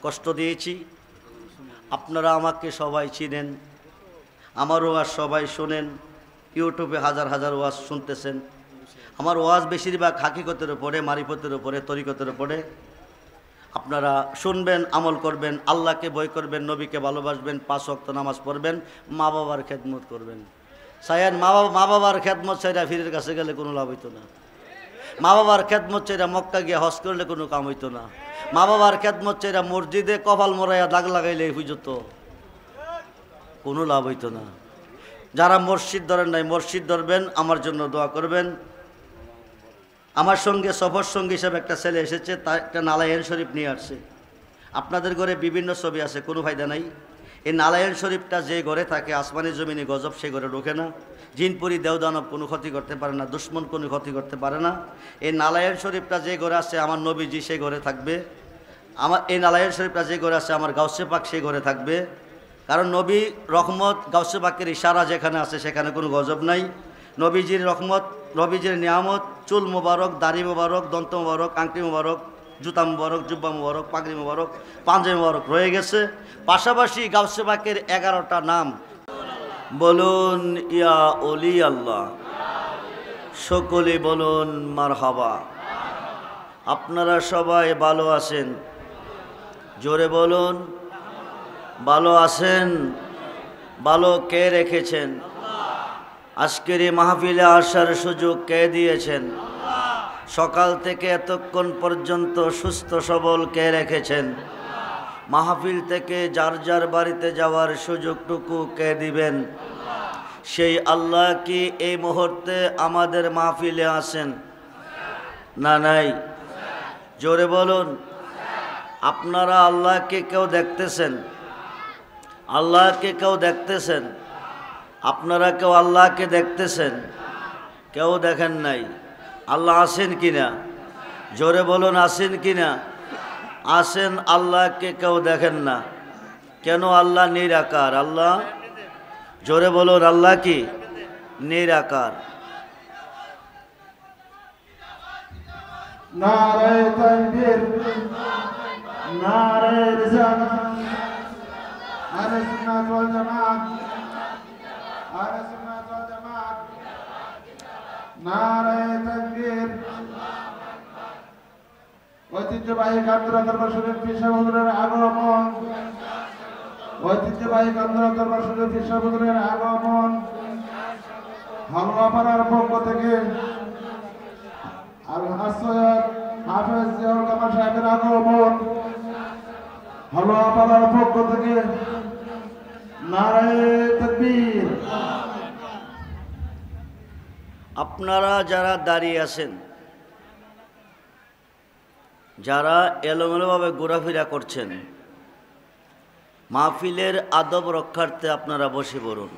কষ্ট দিয়েছি। আপনারা আমাকে সবাই চিনেন, আমার ওয়াজ সবাই শোনেন, ইউটিউবে হাজার হাজার ওয়াজ শুনতেছেন। আমার ওয়াজ বেশিরভাগ হাকিকতের উপরে, মারিফতের উপরে, তরিকতের উপরে। আপনারা শুনবেন, আমল করবেন, আল্লাহকে ভয় করবেন, নবীকে ভালোবাসবেন, 5 ওয়াক্ত নামাজ পড়বেন, মা বাবার খেদমত করবেন। সায়ান মা বাবার খেদমত চাইরা ফিরের কাছে গেলে কোনো লাভ হইতো না। মা বাবার খেদমত চাইরা মক্কা গিয়ে হজ করলে কোনো কাম হইতো না। মা বাবার খেদমত চাইরা মসজিদে কপাল মরাইয়া দাগ লাগাইলে বুঝত কোনো লাভ হইতো না। যারা মসজিদ ধরেন নাই, মসজিদ ধরবেন, আমার জন্য দোয়া করবেন। আমার সঙ্গে সফর সঙ্গী হিসাবে একটা ছেলে এসেছে, তার একটা নালায়েন শরীফ নিয়ে আসছে। আপনাদের ঘরে বিভিন্ন ছবি আছে, কোনো ফায়দা নাই। এই নালায়েন শরীফটা যে ঘরে থাকে, আসমানি জমিনে গজব সে ঘরে ঢোকে না, জিনপুরি দেওদানব কোনো ক্ষতি করতে পারে না, দুশ্মন কোনো ক্ষতি করতে পারে না। এই নালায়েন শরীফটা যে ঘরে আছে আমার নবীজি সেই ঘরে থাকবে। আমার এই নালায়েন শরীফটা যে ঘরে আছে আমার গাউসে পাক সেই ঘরে থাকবে। কারণ নবী রহমত, গাউসে পাকের ইশারা যেখানে আছে সেখানে কোনো গজব নাই। নবীজির রহমত, নবীজির নিয়ামত, চুল মোবারক, দাড়ি মোবারক, দন্ত মোবারক, আংটি মোবারক, জুতা মোবারক, জুব্বা মোবারক, পাগড়ি মোবারক, পাঞ্জাবি মোবারক রয়ে গেছে। পাশাপাশি গাউসে পাকের 11টা নাম বলুন ইয়া ওলি আল্লাহ, সকলে বলুন মারহাবা। আপনারা সবাই ভালো আছেন? জোরে বলুন ভালো আছেন? ভালো কে রেখেছেন? আজকের এই মাহফিলে আসার সুযোগ কে দিয়েছেন? সকাল থেকে এতক্ষণ পর্যন্ত সুস্থ সবল কে রেখেছেন? মাহফিল থেকে যার যার বাড়িতে যাওয়ার সুযোগটুকু কে দিবেন? সেই আল্লাহ কি এই মুহূর্তে আমাদের মাহফিলে আছেন না নাই? জোরে বলুন। আপনারা আল্লাহকে কেউ দেখতেছেন? আল্লাহকে কেউ দেখতেছেন? আপনারা কেউ আল্লাহকে দেখতেছেন? কেউ দেখেন নাই। আল্লাহ আছেন কিনা? জোরে বলুন আছেন কিনা? আছেন। আল্লাহকে কেউ দেখেন না কেন? আল্লাহ নিরাকার। আল্লাহ, জোরে বলুন আল্লাহ কি নিরাকার। নারে তাকবীর, নারে রিসালাত, আহলে সুন্নাত ওয়াল জামাত, আহলে সুন্নাত ওয়াল জামাত, নারে তাকবীর। ঐতিহ্যবাহী কান্দরা দরবার শরীফ পীর সাহেব হুজুরের আগমন, ঐতিহ্যবাহী কান্দরা দরবার শরীফ পীর সাহেব হুজুরের আগমন। হালুয়াপাড়ার পক্ষ থেকে হাফেজ জিয়াউল কামাল সাহেবের আগমন। হালুয়াপাড়ার পক্ষ থেকে নারে তাকবীর। আপনারা যারা দাঁড়িয়ে আছেন যারা এলোমেলোভাবে ঘোরাফেরা করছেন, মাহফিলের আদব রক্ষার্থে আপনারা বসে পড়ুন।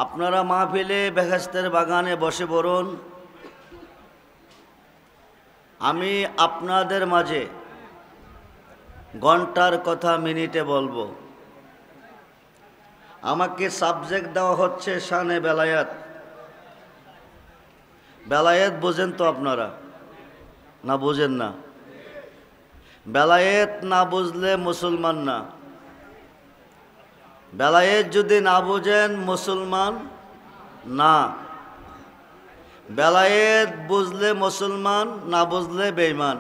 আপনারা মাহফিলে বেহেশতের বাগানে বসে পড়ুন। আমি আপনাদের মাঝে ঘন্টার কথা মিনিটে বলবো। আমাকে সাবজেক্ট দেওয়া হচ্ছে শানে বেলায়েত। বেলায়েত বোঝেন তো আপনারা, না বোঝেন না? বেলায়েত না বুঝলে মুসলমান না। বেলায়েত যদি না বোঝেন মুসলমান না। বেলায়েত বুঝলে মুসলমান, না বুঝলে বেঈমান।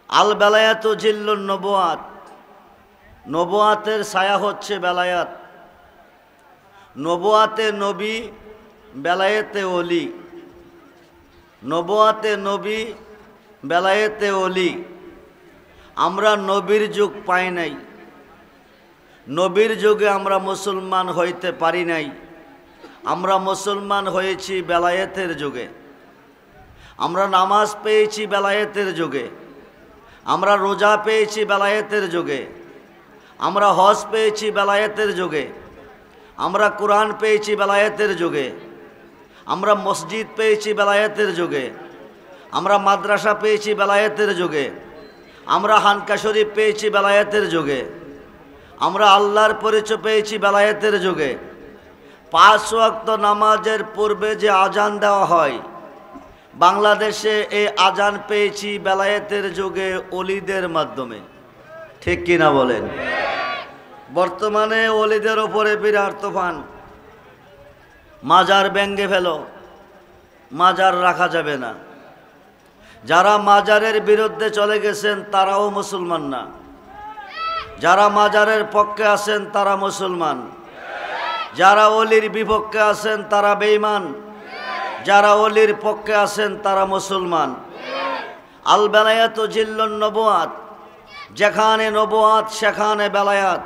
আল বেলায়াত জিল্লুন নবুয়াত, নবুয়াতের ছায়া হচ্ছে বেলায়াত। নবুয়াতে নবী, বেলায়েতে ওলি। নবুয়াতে নবী, বেলায়েতে ওলি। আমরা নবীর যুগ পাই নাই, নবীর যুগে আমরা মুসলমান হইতে পারি নাই। আমরা মুসলমান হয়েছি বেলায়েতের যুগে। আমরা নামাজ পেয়েছি বেলায়েতের যুগে। আমরা রোজা পেয়েছি বেলায়েতের যুগে। আমরা হজ পেয়েছি বেলায়েতের যুগে। আমরা কোরআন পেয়েছি বেলায়েতের যুগে। আমরা মসজিদ পেয়েছি বেলায়েতের যুগে। আমরা মাদ্রাসা পেয়েছি বেলায়েতের যুগে। আমরা হানকা শরীফ পেয়েছি বেলায়েতের যুগে। আমরা আল্লাহর পরিচয় পেয়েছি বেলায়েতের যুগে। 5 ওয়াক্ত নামাজের পূর্বে যে আজান দেওয়া হয়, বাংলাদেশে এই আজান পেয়েছি বেলায়েতের যুগে ওলিদের মাধ্যমে। ঠিক কিনা বলেন? বর্তমানে ওলিদের ওপরে বিরাট তুফান। মাজার ভেঙে ফেলো, মাজার রাখা যাবে না। যারা মাজারের বিরুদ্ধে চলে গেছেন তারাও মুসলমান না। যারা মাজারের পক্ষে আছেন তারা মুসলমান। যারা ওলির বিপক্ষে আছেন তারা বেঈমান। যারা ওলির পক্ষে আছেন তারা মুসলমান। আল বেলায়াত জিল্লুন নবুয়াত, যেখানে নবুয়াত সেখানে বেলায়াত,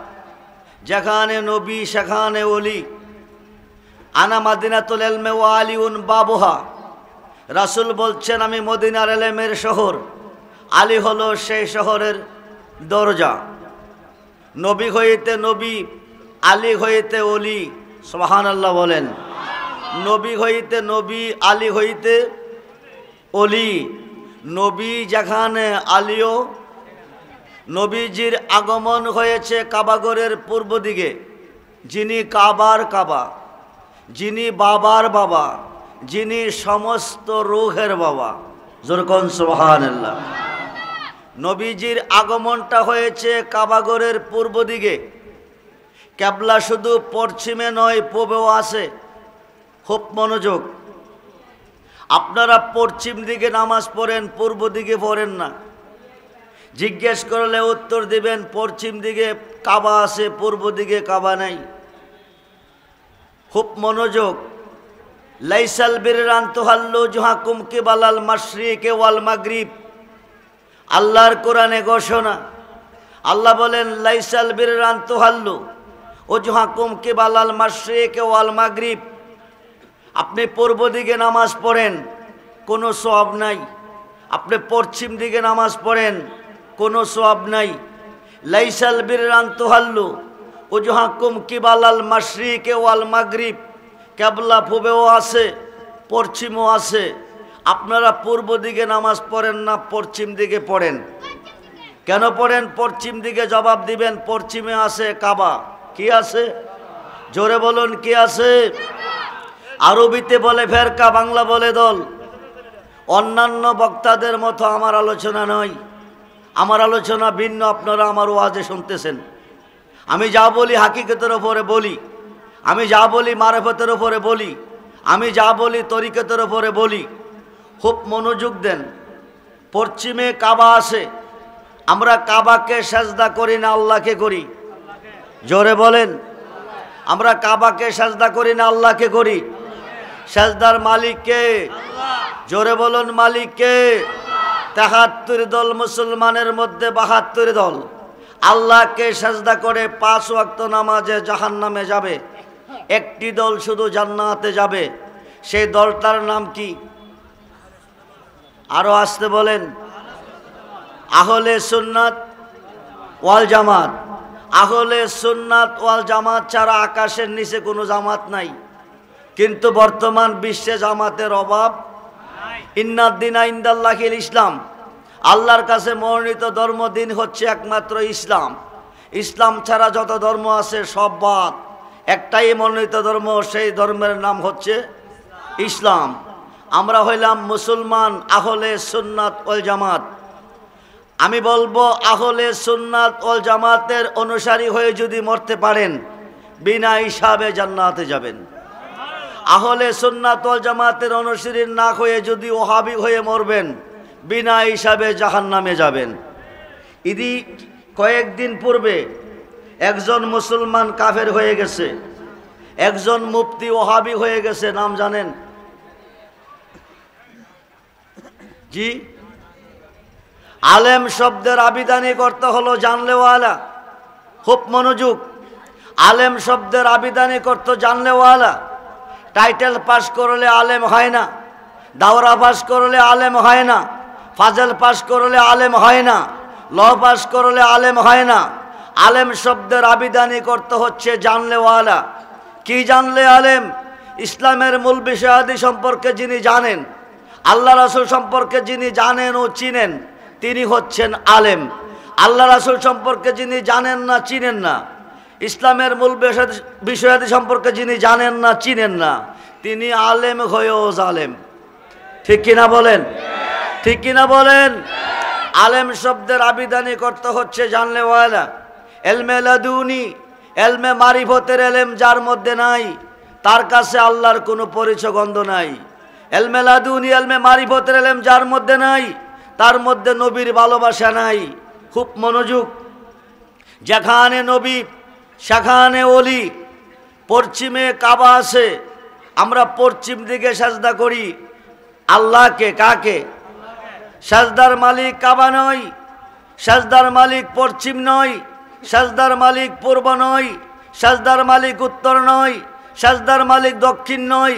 যেখানে নবী সেখানে ওলি। আনা মাদিনাতুল ইলমি ওয়া আলিউন বাবুহা। রাসূল বলছেন আমি মদিনার ইলমের শহর, আলী হলো সেই শহরের দরজা। নবী হইতে নবী, আলী হইতে ওলি। সুবহানাল্লাহ বলেন। নবী হইতে নবী, আলী হইতে ওলি। নবী যেখানে আলীও। নবীজির আগমন হয়েছে কাবাগরের পূর্ব দিকে, যিনি কাবার কাবা, যিনি বাবার বাবা, যিনি সমস্ত রূহের বাবা। যেরকম সুবহানাল্লাহ। নবীজির আগমনটা হয়েছে কাবাগরের পূর্ব দিকে। কেবলা শুধু পশ্চিমে নয়, পূবেও আছে। খুব মনোযোগ। আপনারা পশ্চিম দিকে নামাজ পড়েন, পূর্ব দিকে পড়েন না। জিজ্ঞেস করলে উত্তর দিবেন পশ্চিম দিকে কাবা আছে, পূর্ব দিকে কাবা নাই। খুব মনোযোগ। লাইসাল বিররা আন তুহাল্লু জুহাকুম কিবালাল মাশরিকি ওয়াল মাগরিব। আল্লাহর কোরআনে ঘোষণা। আল্লাহ বলেন লাইসাল বিররা আন তুহাল্লু ওজুহাকুম কিবালাল মাশরিকি ওয়াল মাগরিব। আপনি পূর্ব দিকে নামাজ পড়েন, কোনো সওয়াব নাই। আপনি পশ্চিম দিকে নামাজ পড়েন, কোনো সওয়াব নাই। লাইসাল বিররা আন তুহাল্লু ওজুহাকুম কিবালাল মাশরিকি ওয়াল মাগরিব। কেবলা পূবেও আছে, পশ্চিমও আছে। আপনারা পূর্ব দিকে নামাজ পড়েন না, পশ্চিম দিকে পড়েন। কেন পড়েন পশ্চিম দিকে? জবাব দিবেন পশ্চিমে আছে কাবা। কি আছে? জোরে বলুন, কি আছে? আরবিতে বলে ফেরকা, বাংলা বলে দল। অন্যান্য বক্তাদের মতো আমার আলোচনা নয়। আমার আলোচনা ভিন্ন। আপনারা আমার ওয়াজে শুনতেছেন। আমি যা বলি হাকিকতের ওপরে বলি। আমি যা বলি মারেফতের ওপরে বলি। আমি যা বলি তরিকতের ওপরে বলি। খুব মনোযোগ দেন। পশ্চিমে কাবা আছে। আমরা কাবাকে সেজদা করি না, আল্লাহকে করি। জোরে বলেন। আমরা কাবাকে সেজদা করি না, আল্লাহকে করি। সেজদার মালিক কে? জোরে বলুন, মালিক কে? ৭৩ দল মুসলমানের মধ্যে ৭২ দল আল্লাহকে সেজদা করে 5 ওয়াক্ত নামাজে জাহান্নামে যাবে। একটি দল শুধু জান্নাতে যাবে। সেই দলটার নাম কি? আরো আসতে বলেন। আহলে সুন্নাত ওয়াল জামাত। আহলে সুন্নাত ওয়াল জামাত ছাড়া আকাশের নিচে কোনো জামাত নাই, কিন্তু বর্তমান বিশ্বে জামাতের অভাব। ইন্নাদ্দিনা ইনদাল্লাহিল ইসলাম, আল্লাহর কাছে মনোনীত ধর্ম দিন হচ্ছে একমাত্র ইসলাম। ইসলাম ছাড়া যত ধর্ম আছে সব বাদ, একটাই মনোনীত ধর্ম, সেই ধর্মের নাম হচ্ছে ইসলাম। আমরা হইলাম মুসলমান আহলে সুন্নাত ওয়াল জামাত। আমি বলবো আহলে সুন্নাত ওয়াল জামাতের অনুসারী হয়ে যদি মরতে পারেন বিনা হিসাবে জান্নাতে যাবেন। আহলে সুন্নাত ওয়াল জামাতের অনুসারী না হয়ে যদি ওহাবি হয়ে মরবেন বিনা হিসাবে জাহান্নামে যাবেন। ইদি কয়েকদিন পূর্বে একজন মুসলমান কাফের হয়ে গেছে, একজন মুফতি ওহাবি হয়ে গেছে, নাম জানেন? জি, আলেম শব্দের আবিধানিক অর্থ হলো জানলেওয়ালা। খুব মনোযোগ, আলেম শব্দের আবিধানিক অর্থ জানলেওয়ালা। টাইটেল পাস করলে আলেম হয় না, দাওরা পাস করলে আলেম হয় না, ফাজল পাস করলে আলেম হয় না, ল পাস করলে আলেম হয় না। আলেম শব্দের আবিধানিক অর্থ হচ্ছে জানলেওয়ালা। কি জানলে আলেম? ইসলামের মূল বিষয়াদি সম্পর্কে যিনি জানেন, আল্লাহ রাসূল সম্পর্কে যিনি জানেন ও চিনেন, তিনি হচ্ছেন আলেম। আল্লাহ রাসূল সম্পর্কে যিনি জানেন না, চিনেন না, ইসলামের মূল বিষয়াদি সম্পর্কে যিনি জানেন না, চিনেন না, তিনি আলেম হয়েও জালেম। ঠিক কিনা বলেন? ঠিক কিনা বলেন? আলেম শব্দের আবিধানিক অর্থ হচ্ছে জানলেওয়ালা। এলমে লাদুনি, এলমে মারিফতের এলেম যার মধ্যে নাই তার কাছে আল্লাহর কোনো পরিচয় গন্ধ নাই। এলমে লাদুনি, এলমে মারিফতের এলেম যার মধ্যে নাই তার মধ্যে নবীর ভালোবাসা নাই। খুব মনোযোগ, যেখানে নবী সেখানে ওলি। পশ্চিমে কাবা আছে, আমরা পশ্চিম দিকে সাজদা করি আল্লাহকে। কাকে? সাজদার মালিক কাবা নয়, সাজদার মালিক পশ্চিম নয়, সাজদার মালিক পূর্ব নয়, সাজদার মালিক উত্তর নয়, সাজদার মালিক দক্ষিণ নয়,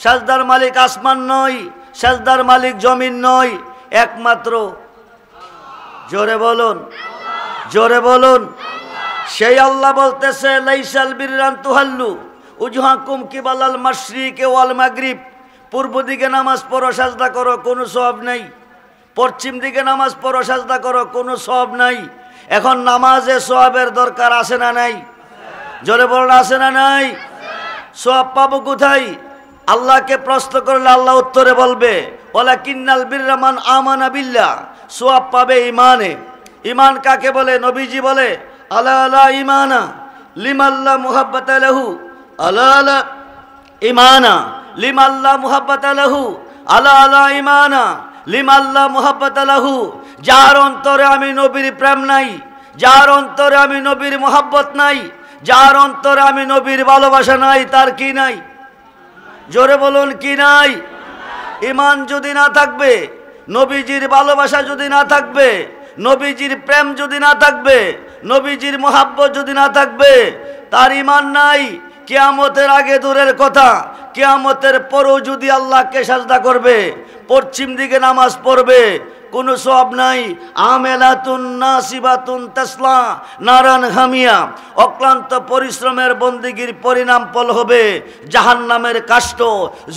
সাজদার মালিক আসমান নয়, সাজদার মালিক জমিন নয়, একমাত্র, জোরে বলুন, জোরে বলুন, সেই আল্লাহ বলতেছে লাইসাল বিররান তুহাল্লু উজহাকুম কিবালাল মাশরিকি ওয়াল মাগরিব। পূর্ব দিকে নামাজ পড়ো সাজদা করো, কোনো সওয়াব নাই। পশ্চিম দিকে নামাজ পড়ো সাজদা করো, কোনো সওয়াব নাই। এখন নামাজে সওয়াবের দরকার আছে না নাই? জোরে বলুন, আছে না নাই? সওয়াব পাবো কোথায়? আল্লাহকে প্রশ্ন করলে আল্লাহ উত্তরে বলবে ওয়ালাকিন্নাল বিররা মান আমানা বিল্লাহ। সওয়াব পাবে ইমানে। ইমান কাকে বলে? নবীজি বলে আলা আলা ইমানা লিমাল্লা মুহাব্বাতা লাহু, আলা আলা ইমানা লিমাল্লা মুহাব্বাতা লাহু, আলা আলা ইমানা লিমাল্লা মুহাব্বাতা লাহু। যার অন্তরে আমি নবীর প্রেম নাই, যার অন্তরে আমি নবীর মুহাব্বত নাই, যার অন্তরে আমি নবীর ভালোবাসা নাই, তার কি নাই? জোরে বলুন, কি নাই? ইমান যদি না থাকবে, নবীজির ভালোবাসা যদি না থাকবে, নবীজির প্রেম যদি না থাকবে, নবীজির মুহাব্বত যদি না থাকবে, তার ইমান নাই। কিয়ামতের আগে দূরের কথা, কিয়ামতের পরও যদি আল্লাহকে সাজদা করবে, পশ্চিম দিকে নামাজ পড়বে, কোনো সওয়াব নাই। আমেলাতুন নাসিবাতুন তাসলা নারান হামিয়া। অক্লান্ত পরিশ্রমের বন্দিগির পরিণাম ফল হবে জাহান্নামের কাষ্ঠ।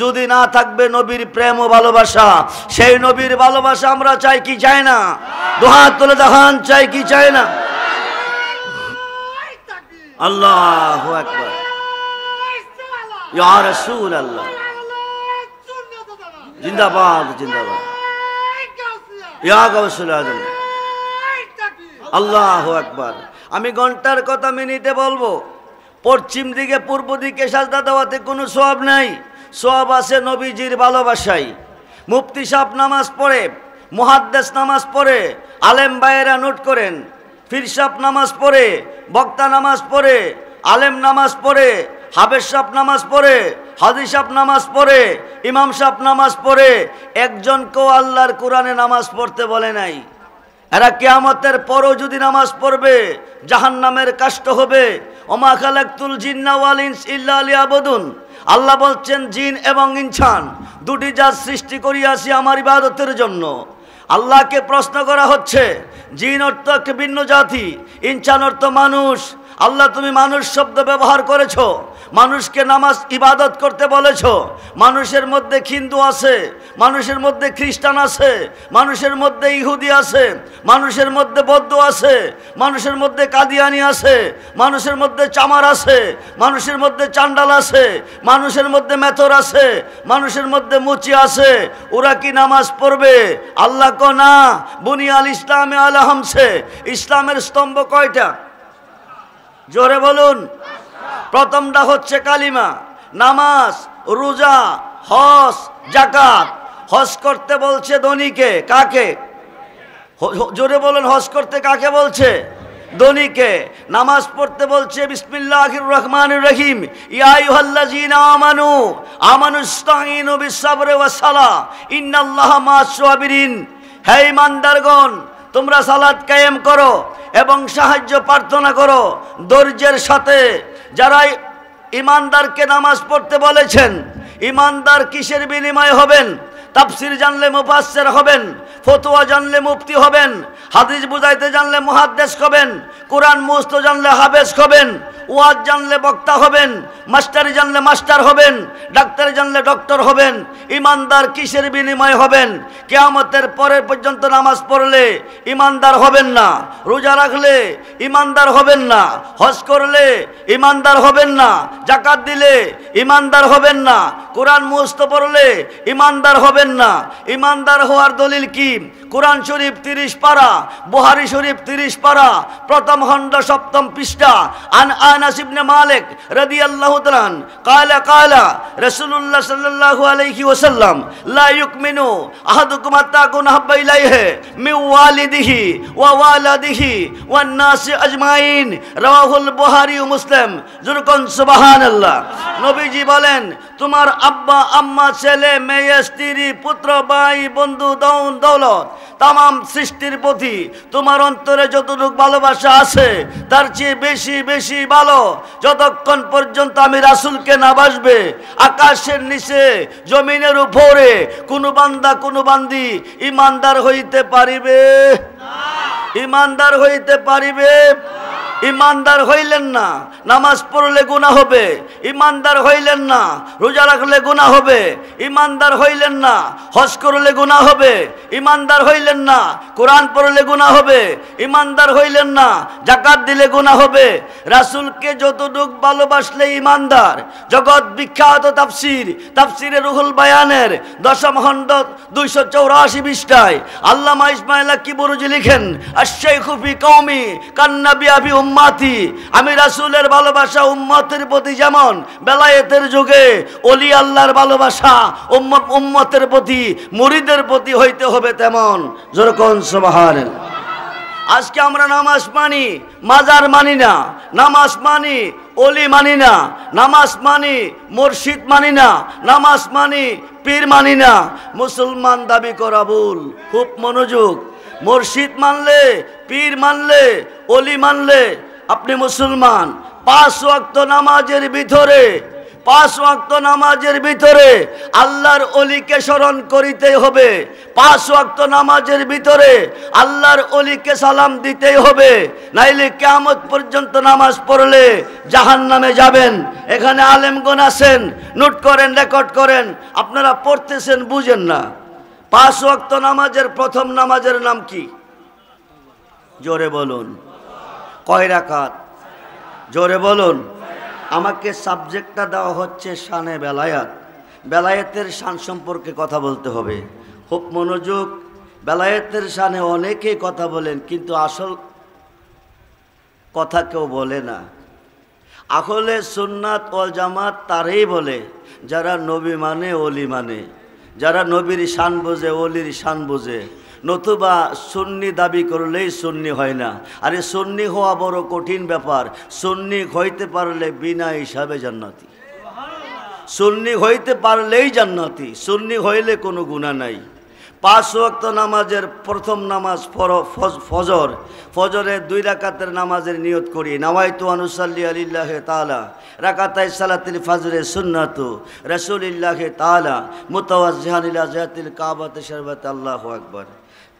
যদি না থাকবে নবীর প্রেম ও ভালোবাসা, সেই নবীর ভালোবাসা আমরা চাই কি চাই না? দুহাত তুলে দেখান, চাই কি চাই না? আল্লাহু আকবার, ইয়া রাসূলুল্লাহ, জিন্দাবাদ জিন্দাবাদ, ইয়া গাউসুল আজম, আল্লাহু আকবার। আমি ঘন্টার কথা মিনিটে বলবো। পশ্চিম দিকে পূর্ব দিকে সাজদা দেওয়াতে কোনো সওয়াব নাই, সওয়াব আছে নবীজির ভালোবাসায়। মুফতি সাহেব নামাজ পড়ে, মুহাদ্দিস নামাজ পড়ে, আলেম ভাইয়েরা নোট করেন। পীর সাহেব নামাজ পড়ে, বক্তা নামাজ পড়ে, আলেম নামাজ পড়ে, হাফেজ সাহেব নামাজ পড়ে, হাজি সাহেব নামাজ পড়ে, ইমাম সাহেব নামাজ পড়ে। একজনকেও আল্লাহর কোরআনে নামাজ পড়তে বলে নাই। এরা কিয়ামতের পরও যদি নামাজ পড়বে জাহান্নামের কাষ্ট হবে। ওমা খালাকতুল জিন্না ওয়াল ইনস ইল্লা লিয়াবুদুন। আল্লাহ বলছেন জিন এবং ইনসান দুটি জাত সৃষ্টি করিয়াছি আমার ইবাদতের জন্য। আল্লাহকে প্রশ্ন করা হচ্ছে, জিন অর্থ একটা ভিন্ন জাতি, ইনসান অর্থ মানুষ। আল্লাহ তুমি মানুষ শব্দ ব্যবহার করেছো, মানুষকে নামাজ ইবাদত করতে বলেছো। মানুষের মধ্যে হিন্দু আছে, মানুষের মধ্যে খ্রিস্টান আছে, মানুষের মধ্যে ইহুদি আছে, মানুষের মধ্যে বৌদ্ধ আছে, মানুষের মধ্যে কাদিয়ানি আছে, মানুষের মধ্যে চামার আছে, মানুষের মধ্যে চান্ডাল আছে, মানুষের মধ্যে মেথর আছে, মানুষের মধ্যে মুচি আছে। ওরা কি নামাজ পড়বে? আল্লাহ কো না, বুনিয়াল ইসলামে আলা হামসে। ইসলামের স্তম্ভ কয়টা? জোরে বলুন। প্রথমটা হচ্ছে কালিমা, নামাজ, রোজা, হজ, যাকাত। হজ করতে বলছে ধনীকে, কাকে? জোরে বলুন, হজ করতে কাকে বলছে? ধনীকে। নামাজ পড়তে বলছে বিসমিল্লাহির রহমানির রহিম, ইয়া আইয়ুহাল্লাযীনা আমানু আমানুস্তাঈনু বিস-সাবরি ওয়াস-সালাহ ইন্নাল্লাহা মা'আস-সাবিরিন। হে ঈমানদারগণ, তোমরা সালাত কায়েম করো এবং সাহায্য প্রার্থনা করো ধৈর্যের সাথে। যারা ইমানদারকে নামাজ পড়তে বলেছেন, ইমানদার কিসের বিনিময় হবেন? তাফসির জানলে মুফাসসির হবেন, ফতোয়া জানলে মুফতি হবেন, হাদিস বুঝাইতে জানলে মুহাদ্দিস হবেন, কোরআন মুখস্থ জানলে হাফেজ হবেন, ওয়াজ জানলে বক্তা হবেন, মাস্টারি জানলে মাস্টার হবেন, ডাক্তারি জানলে ডক্টর হবেন। ইমানদার কিসের বিনিময় হবেন? কিয়ামতের পরে পর্যন্ত নামাজ পড়লে ইমানদার হবেন না, রোজা রাখলে ইমানদার হবেন না, হজ করলে ইমানদার হবেন না, যাকাত দিলে ইমানদার হবেন না, কোরআন মুখস্থ পড়লে ইমানদার হবেন না। ইমানদার হওয়ার দলিল কি? কোরআন শরীফ 30 পারা, বুখারী শরীফ 30 পারা, প্রথম খণ্ড 7ম পৃষ্ঠা। আন আনাস ইবনে মালিক রাদিয়াল্লাহু তাআলা কালা রাসূলুল্লাহ সাল্লাল্লাহু আলাইহি ওয়াসাল্লাম লা ইউমিনু আহাদুকুম হাত্তা কুনা হাব্বা ইলাইহি মিন ওয়ালিদিহি ওয়া ওয়ালাদিহি ওয়ান নাসি আজমাইন। রাওয়াহুল বুখারী ও মুসলিম। যুরকুন সুবহানাল্লাহ। নবীজি বলেন, তোমার আব্বা আম্মা, ছেলে মেয়ে, স্ত্রী, পুত্র, ভাই, বন্ধু, দৌলত, তামাম সৃষ্টির প্রতি তোমার অন্তরে যতটুকু ভালোবাসা আছে তার চেয়ে বেশি বেশি ভালো যতক্ষণ পর্যন্ত আমি রাসূলকে না বাসবে। আকাশের নিচে জমিনের উপরে কোনো বান্দা কোনো বান্দি ইমানদার হইতে পারিবে? ইমানদার হইতে পারিবে? ইমানদার হইলেন না, নামাজ পড়লে গুনাহ হবে। ইমানদার হইলেন না, রোজা রাখলে গুনাহ হবে। ইমানদার হইলেন না, হজ করলে গুনাহ হবে। ইমানদার হইলেন না, কোরআন পড়লে গুনাহ হবে। ইমানদার হইলেন না, যাকাত দিলে গুনাহ হবে। রাসূলকে যতটুক ভালোবাসলে ইমানদার। জগৎ বিখ্যাত তাফসিরে রুহুল বায়ানের 10ম খণ্ড 284 পৃষ্ঠায় আল্লামা ইসমাইল কিবরুজি লিখেন, আশ-শাইখু ফি কওমি কান্নাবি আবি উম্মতি। আমি রাসূলের ভালোবাসা উম্মতের প্রতি যেমন বেলায়েতের যুগে ওলি আল্লাহর ভালোবাসা উম্মতের প্রতি, মুরিদের প্রতি হইতে হবে তেমন। জোরে কোন সুবহানাল্লাহ। আজকে আমরা নামাজ মানি, মাজার মানি না। নামাজ মানি, ওলি মানি না। নামাজ মানি, মুর্শিদ মানি না। নামাজ মানি, পীর মানি না। মুসলমান দাবি করা ভুল। খুব মনোযোগ। মুর্শিদ মানলে, পীর মানলে, ওলি মানলে আপনি মুসলমান। 5 ওয়াক্ত নামাজের ভিতরে 5 ওয়াক্ত নামাজের ভিতরে আল্লাহর ওলিকে স্মরণ করিতে হবে। 5 ওয়াক্ত নামাজের ভিতরে আল্লাহর ওলিকে সালাম দিতেই হবে, নাইলে কিয়ামত পর্যন্ত নামাজ পড়লে জাহান্নামে যাবেন। এখানে আলেমগণ আছেন, নোট করেন, রেকর্ড করেন। আপনারা পড়তেছেন, বুঝেন না। 5 ওয়াক্ত নামাজের প্রথম নামাজের নাম কি? জোরে বলুন। কয় রাকাত? জোরে বলুন। আমাকে সাবজেক্টটা দেওয়া হচ্ছে শানে বেলায়াত। বেলায়েতের শান সম্পর্কে কথা বলতে হবে। খুব মনোযোগ। বেলায়েতের শানে অনেকেই কথা বলেন, কিন্তু আসল কথা কেউ বলে না। আহলে সুন্নাত ওয়াল জামাত তারাই বলে যারা নবী মানে, ওলি মানে, যারা নবীর শান বোঝে, ওলির শান বোঝে। নতুবা সুন্নি দাবি করলেই সুন্নি হয় না। আরে সুন্নি হওয়া বড় কঠিন ব্যাপার। সুন্নি হইতে পারলে বিনা হিসাবে জান্নাতি। সুন্নি হইতে পারলেই জান্নাতি। সুন্নি হইলে কোনো গুনাহ নাই। 5 ওয়াক্ত নামাজের প্রথম নামাজ ফজর। ফজরে 2 রাকাতের নামাজের নিয়ত করি। নাওয়াইতু আনুসাল্লি আলিল্লাহি তাআলা রাকাতাই সালাতুল ফজরে সুন্নাতু রাসূলিল্লাহি তাআলা মুতাওয়াজ্জিহান ইলা জাতিল কাবাতি শরবত। আল্লাহু আকবার।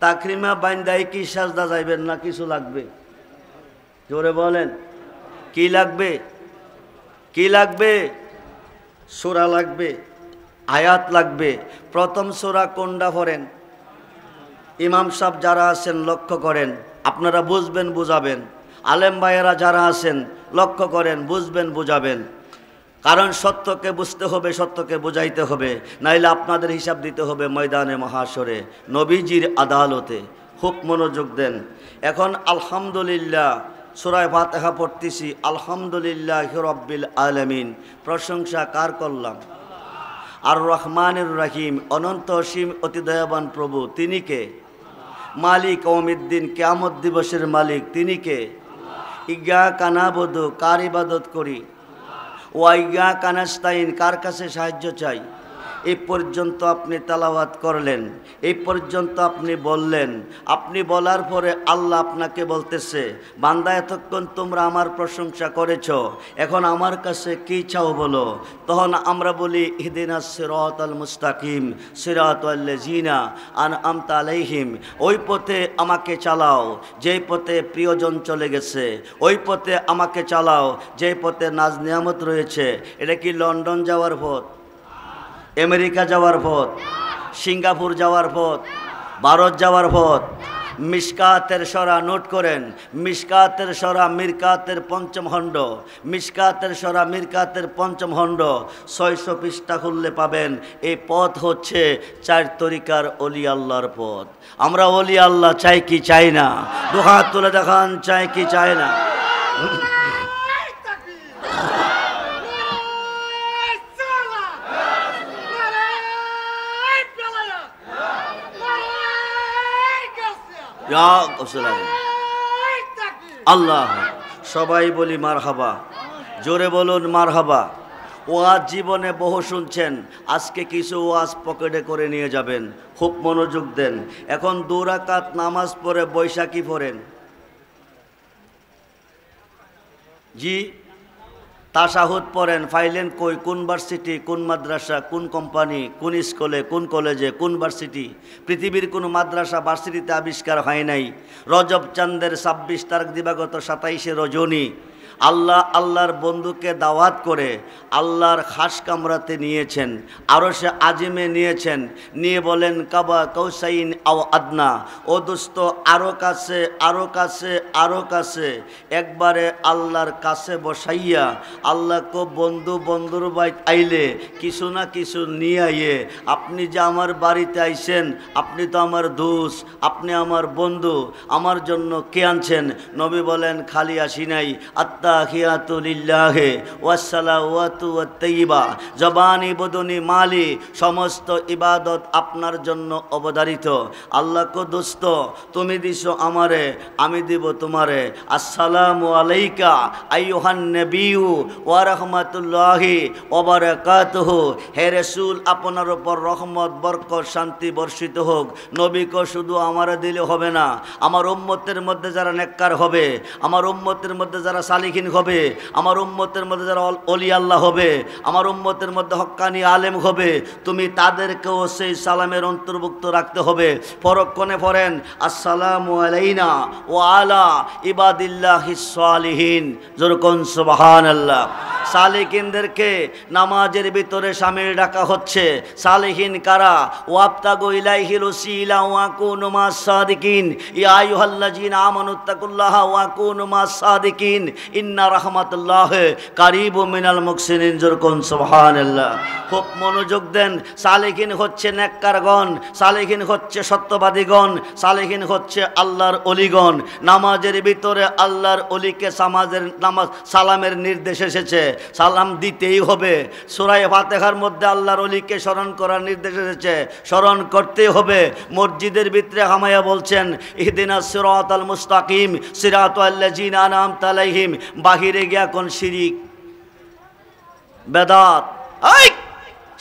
তাকরিমা বাইন্দাই কি সাজদা যাইবেন না কিছু লাগবে? জোরে বলেন, কি লাগবে? কি লাগবে? সূরা লাগবে, আয়াত লাগবে। প্রথম সূরা কোনটা পড়েন? ইমাম সাহেব যারা আছেন লক্ষ্য করেন, আপনারা বুঝবেন বুঝাবেন। আলেম ভাইয়েরা যারা আছেন লক্ষ্য করেন, বুঝবেন বুঝাবেন। কারণ সত্যকে বুঝতে হবে, সত্যকে বুঝাইতে হবে, নাইলে আপনাদের হিসাব দিতে হবে ময়দানে মহাশরে, নবীজির আদালতে। খুব মনোযোগ দেন। এখন আলহামদুলিল্লাহ সূরা ফাতিহা পড়তেছি। আলহামদুলিল্লাহি রাব্বিল আলামিন। প্রশংসা কার করলাম? আর রহমানুর রহিম, অনন্ত অসীম অতি দয়াবান প্রভু। তিনি কে? মালিক ইয়াউমিদ্দিন, কিয়ামত দিবসের মালিক। তিনি কে? ইয়্যাকা না'বুদু, কার ইবাদত করি? ওয়া ইয়্যাকা নাস্তাইন, কার কাছে সাহায্য চাই? এই পর্যন্ত আপনি তেলাওয়াত করলেন, এই পর্যন্ত আপনি বললেন। আপনি বলার পরে আল্লাহ আপনাকে বলতেছে, বান্দা এতক্ষণ তোমরা আমার প্রশংসা করেছ, এখন আমার কাছে কি চাও বলো। তখন আমরা বলি ইহদিনাস সিরাতাল মুস্তাকিম সিরাতাল লাযিনা আনআমতা আলাইহিম। ওই পথে আমাকে চালাও যেই পথে প্রিয়জন চলে গেছে, ওই পথে আমাকে চালাও যেই পথে নাজ নিয়ামত রয়েছে। এটা কি লন্ডন যাওয়ার পথ? আমেরিকা যাওয়ার পথ? সিঙ্গাপুর যাওয়ার পথ? ভারত যাওয়ার পথ? মিশকাতের সরা নোট করেন। মিশকাতের সরা মিরকাতের পঞ্চম খণ্ড, মিশকাতের সরা মিরকাতের পঞ্চম খণ্ড 600 পৃষ্ঠা খুললে পাবেন। এই পথ হচ্ছে 4 তরিকার অলি আল্লাহর পথ। আমরা অলি আল্লাহ চাই কি চাই না? দু হাত তুলে দেখান, চাই কি চাই না? আল্লাহ, সবাই বলি মারহাবা। জোরে বলুন মারহাবা। ওয়াজ জীবনে বহু শুনছেন, আজকে কিছু ওয়াজ পকেটে করে নিয়ে যাবেন। খুব মনোযোগ দেন। এখন 2 রাকাত নামাজ পড়ে বৈশাখী পড়েন। জি, তাশাহুদ পড়েন। ফাইলেন কই? কোন ভার্সিটি, কোন মাদ্রাসা, কোন কোম্পানি, কোন স্কুলে, কোন কলেজে, কোন ভার্সিটি? পৃথিবীর কোনো মাদ্রাসা ভার্সিটিতে আবিষ্কার হয় নাই। রজব চাঁদের 26 তারিখ দিবাগত 27শে রজনী আল্লাহ আল্লাহর বন্ধুকে দাওয়াত করে আল্লাহর খাস কামরাতে নিয়েছেন, আরশে আজিমে নিয়েছেন। নিয়ে বলেন কাবা কৌসাইন আও আদনা, ও দোস্ত আরো কাছে, আরো কাছে, আরো কাছে। একবারে আল্লাহর কাছে বসাইয়া আল্লাহকে বন্ধু বন্ধুর বাইত আইলে কিছু না কিছু নিয়ে আইয়ে, আপনি যে আমার বাড়িতে আইছেন, আপনি তো আমার দোস্ত, আপনি আমার বন্ধু, আমার জন্য কে আনছেন? নবী বলেন খালি আসি নাই। আত্তাহিয়াতু লিল্লাহি ওয়াসসালাওয়াতু ওয়াত-তাইয়্যিবা, জবানি বদনি মালি, সমস্ত ইবাদত আপনার জন্য অবধারিত। আল্লাহকে দোস্ত তুমি দিছো আমারে, আমি দিব তোমারে। আসসালামু আলাইকা আইয়ুহান নবিয়্যু ওয়া রাহমাতুল্লাহি ওয়া বারাকাতুহু। হে রাসূল, আপনার উপর রহমত বরকত শান্তি বর্ষিত হোক। নবীকে শুধু আমারে দিলে হবে না, আমার উম্মতের মধ্যে যারা নেককার হবে, আমার উম্মতের মধ্যে যারা সালিহিন হবে, আমার উম্মতের মধ্যে যারা ওলি আল্লাহ হবে, আমার উম্মতের মধ্যে হক্কানি আলেম হবে, তুমি তাদেরকেও সেই সালামের অন্তর্ভুক্ত রাখতে হবে। পরক্ষণে পড়েন আসসালামু আলাইনা ওয়া আলা ইবাদিল্লাহিস সালিহিন। যেরকম সুবহানাল্লাহ। সালিহিনদেরকে নামাজের ভিতরে শামিল রাখা হচ্ছে। সালিহিন কারা? ওয়াবতাগু ইলাইহিল ওসিলা ওয়া কুনু মাস সাদিকিন। ইয়া আইয়ুহাল্লাযিনা আমানুত্তাকুল্লাহা ওয়া কুনু মাস সাদিকিন ইন্না রাহমাতুল্লাহি কারীবুম মিনাল মুহসিনিন। যেরকম সুবহানাল্লাহ। খুব মনোযোগ দেন। সালিহিন হচ্ছে নেককারগণ, সালিহিন হচ্ছে সত্যবাদীগণ, সালিহিন হচ্ছে আল্লাহর অলিগণ। নামাজের ভিতরে আল্লাহর অলিকে সালামের নির্দেশ এসেছে, সালাম দিতেই হবে। সূরা ফাতিহার মধ্যে আল্লাহর অলিকে স্মরণ করার নির্দেশ এসেছে, স্মরণ করতেই হবে। মসজিদের ভিতরে হামায়া বলছেন ইহদিনাস সিরাতাল মুস্তাকিম সিরাতাল লাযিনা আনআমতা আলাইহিম। বাহিরে গিয়া কোন শিরিক বেদাত।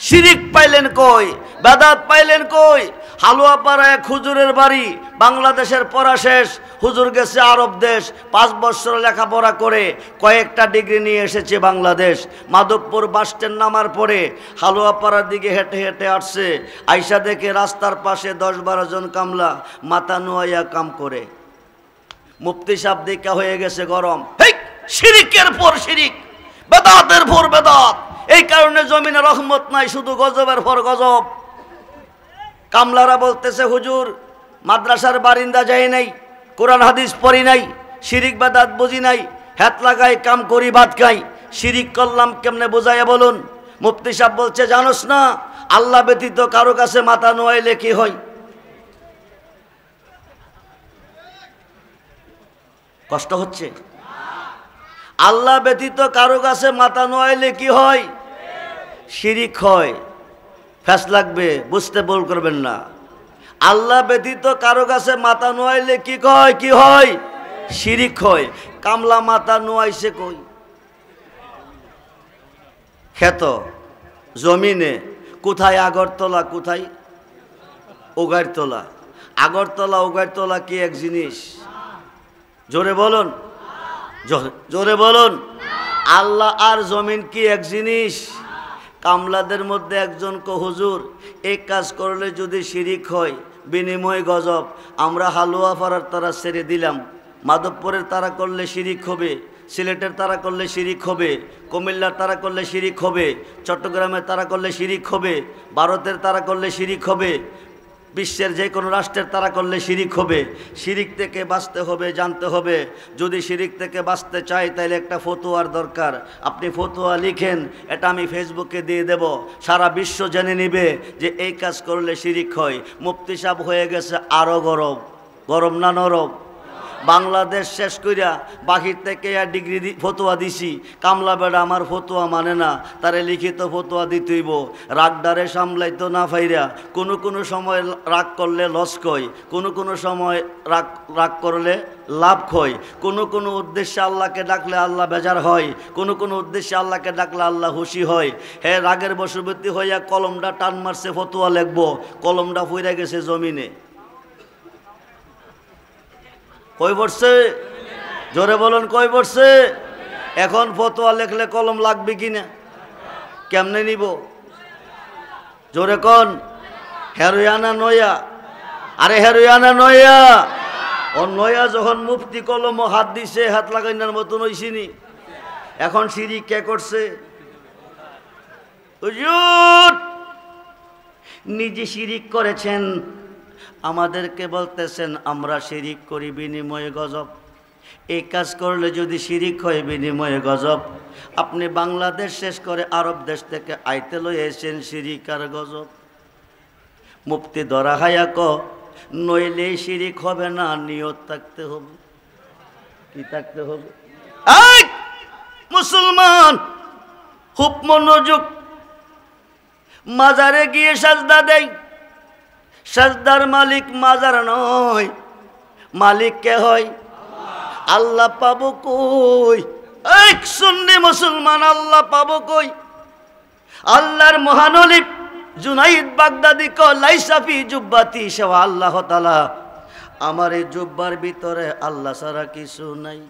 শিরিক পাইলেন কই, বেদাত পাইলেন কই? হালুয়াপাড়া এক হুজুরের বাড়ি, বাংলাদেশের পড়া শেষ, হুজুর গেছে আরব দেশ, 5 বছর লেখাপড়া করে কয়েকটা ডিগ্রি নিয়ে এসেছে বাংলাদেশ। মাধবপুর বাস স্ট্যান্ড নামার পরে হালুয়াপাড়ার দিকে হেঁটে হেঁটে আসছে, আইসা দেখে রাস্তার পাশে 10-12 জন কামলা মাথা নুয়াইয়া কাম করে। মুফতি সাহেব দেখা হয়ে গেছে গরম, হেই শিরিকের পর শিরিক, বেদাতের পর বেদাত। এই কারণে জমিনে রহমত নাই, শুধু গজবের পর গজব। কামলারা বলতেছে হুজুর মাদ্রাসার বারিন্দা যাই নাই, কোরআন হাদিস পড়ি নাই, শিরিক বেদাত বুঝি নাই, হাত লাগাই কাম করি ভাত খাই, শিরিক করলাম কেমনে বোঝাইয়া বলুন? মুফতি সাহেব বলছে জানোস না আল্লাহ ব্যতীত কারো কাছে মাথা নোয়াইলে কি হয়? কষ্ট হচ্ছে? আল্লাহ ব্যতীত কারো কাছে মাথা নোয়াইলে কি হয়? শিরিক হয়। ফ্যাস লাগবে, বুঝতে ভুল করবেন না। আল্লাহ ব্যতীত কারো কাছে মাথা নোয়াইলে কি হয়? কি হয়? শিরিক হয়। কামলা মাথা নোয়াইছে কই? ক্ষেত জমিনে। কোথায়? আগরতলা। কোথায়? উগারতলা। আগরতলা উগারতলা কি এক জিনিস? জোরে বলুন, জোরে বলুন। আল্লাহ আর জমিন কি এক জিনিস? কামলাদের মধ্যে একজন কো হুজুর এই কাজ করলে যদি শিরিক হয় বিনিময় গজব, আমরা হালুয়া পাড়ার তারা ছেড়ে দিলাম, মাধবপুরের তারা করলে শিরিক হবে, সিলেটের তারা করলে শিরিক হবে, কুমিল্লার তারা করলে শিরিক হবে, চট্টগ্রামের তারা করলে শিরিক হবে, ভারতের তারা করলে শিরিক হবে, বিশ্বের যে কোনো রাষ্ট্রের তারা করলে শিরিক হবে। শিরিক থেকে বাঁচতে হবে, জানতে হবে। যদি শিরিক থেকে বাঁচতে চাই তাহলে একটা ফতোয়ার দরকার। আপনি ফতোয়া লিখেন, এটা আমি ফেসবুকে দিয়ে দেব, সারা বিশ্ব জেনে নিবে যে এই কাজ করলে শিরিক হয়। মুফতি সাহেব হয়ে গেছে আরও গরম। গরম না নরম? বাংলাদেশ শেষ কইরা বাহির থেকে ডিগ্রি ফতোয়া দিছি, কামলা বেড়া আমার ফতোয়া মানে না, তারে লিখিত ফতোয়া দিতেইব। রাগডারে সামলাইতো না ফাইরা, কোনো সময় রাগ করলে লস কয়, কোনো সময় রাগ করলে লাভ হয়, কোনো উদ্দেশ্যে আল্লাহকে ডাকলে আল্লাহ বেজার হয়, কোনো উদ্দেশ্যে আল্লাহকে ডাকলে আল্লাহ খুশি হয়। হ্যাঁ, রাগের বশবর্তী হইয়া কলমটা টান মারছে, ফতোয়া লিখবো, কলমটা ফুইরা গেছে জমিনে। কই পড়ছে? জোরে বলুন, কই পড়ছে? এখন ফতোয়া লেখলে কলম লাগবে কিনা? কেমনে নিব? জোরে কোন? হেরোয়ানা নয়া? আরে হেরোয়ানা নয়া। ও নয়া যখন মুফতি কলম হাত দিছে, হাত লাগাইনার মতন হইছিনি। এখন শিরিক কে করছে? হুজুর নিজে শিরিক করেছেন, আমাদেরকে বলতেছেন আমরা শিরিক করি বিনিময়ে গজব। এই কাজ করলে যদি শিরিক হয় বিনিময়ে গজব, আপনি বাংলাদেশ শেষ করে আরব দেশ থেকে আইতে লইয়েছেন শিরিক আর গজব। মুফতি ধরা হায়া ক নইলে শিরিক হবে না, নিয়ত থাকতে হবে। কি থাকতে হবে? এই মুসলমান খুব মনোযোগ। মাজারে গিয়ে সাজদা দেয়, সাজদার মালিক মাজার নয়, মালিক কে হয়? আল্লাহ পাবো কই? এক সুন্নি মুসলমান আল্লাহ পাবো কই? আল্লাহর মহানলিপ জুনাইদ বাগদাদি ক লাইসাফি জুব্বাতি সেওয়া আল্লাহ তাআলা, আমার এই জুব্বার ভিতরে আল্লাহ ছাড়া কিছু নাই।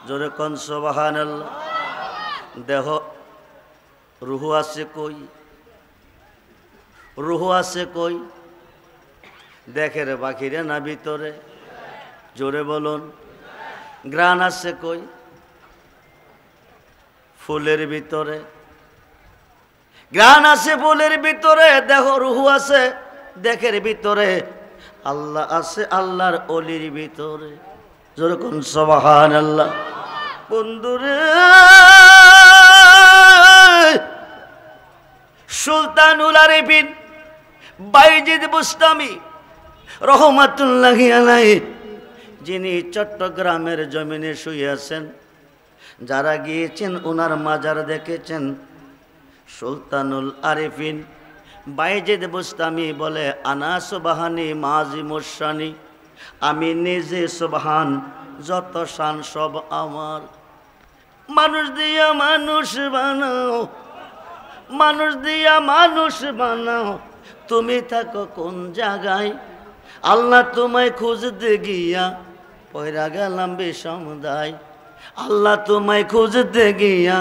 জোরে কোন সুবহানাল্লাহ। দেহ রুহু আছে কই? রুহু আছে কই? দেখে রে বাকিরে না ভিতরে? জোরে বলুন। গ্রাণ আছে কই? ফুলের ভিতরে। গ্রাণ আছে ফুলের ভিতরে, দেহ রুহু আছে দেখের ভিতরে। আল্লাহ আছে আল্লাহর অলির ভিতরে। জোরে কোন সুবহানাল্লাহ। বন্ধুরে সুলতানুল আরিফিন বাইজিদ বুস্তামি রহমাতুল্লাহি আলাইহি, যিনি চট্টগ্রামের জমিনে শুয়ে আছেন, যারা গিয়েছেন ওনার মাজার দেখেছেন। সুলতানুল আরিফিন বাইজিদ বুস্তামি বলে আনা সুবহানি মাজি মুশানি, আমি নিজে সুবহান, যত শান সব আমার। মানুষ দিয়া মানুষ বানাও, মানুষ দিয়া মানুষ বানাও, তুমি থাকো কোন জায়গায়? আল্লাহ তোমায় খুঁজতে গিয়া পয়রা গেলাম বিষম দায়। আল্লাহ তোমায় খুঁজতে গিয়া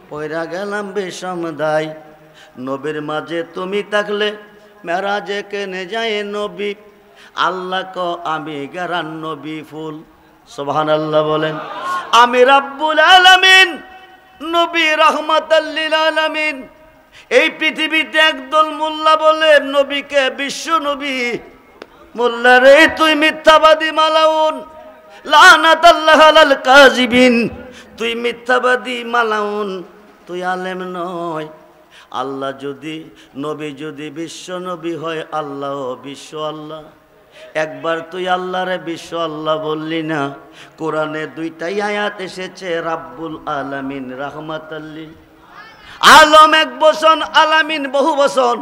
পয়রা গেলাম বিষম দায়। নবীর মাঝে তুমি থাকলে মেরাজে কেনে যায় নবী। আল্লাহ ক আমি গেরান নবী ফুল। সুবহানাল্লাহ বলেন। আমি রাব্বুল আলামিন, নবী রাহমাতাল লিল আলামিন। এই পৃথিবীতে একদল মোল্লা বলে নবীকে বিশ্ব নবী। মোল্লা রে তুই মিথ্যাবাদী মালাউন, লানাতাল্লাহ আলাল কাযিবিন। তুই মিথ্যাবাদী মালাউন, তুই আলেম নয়। আল্লাহ যদি নবী যদি বিশ্ব নবী হয়, আল্লাহ বিশ্ব আল্লাহ। একবার তুই আল্লাহরে বিশ্ব আল্লাহ বললি না। কোরআনে দুইটাই আয়াত এসেছে, রাব্বুল আলামিন রাহমাতাল লিল আলম এক বচন, আলামিন বহু বচন।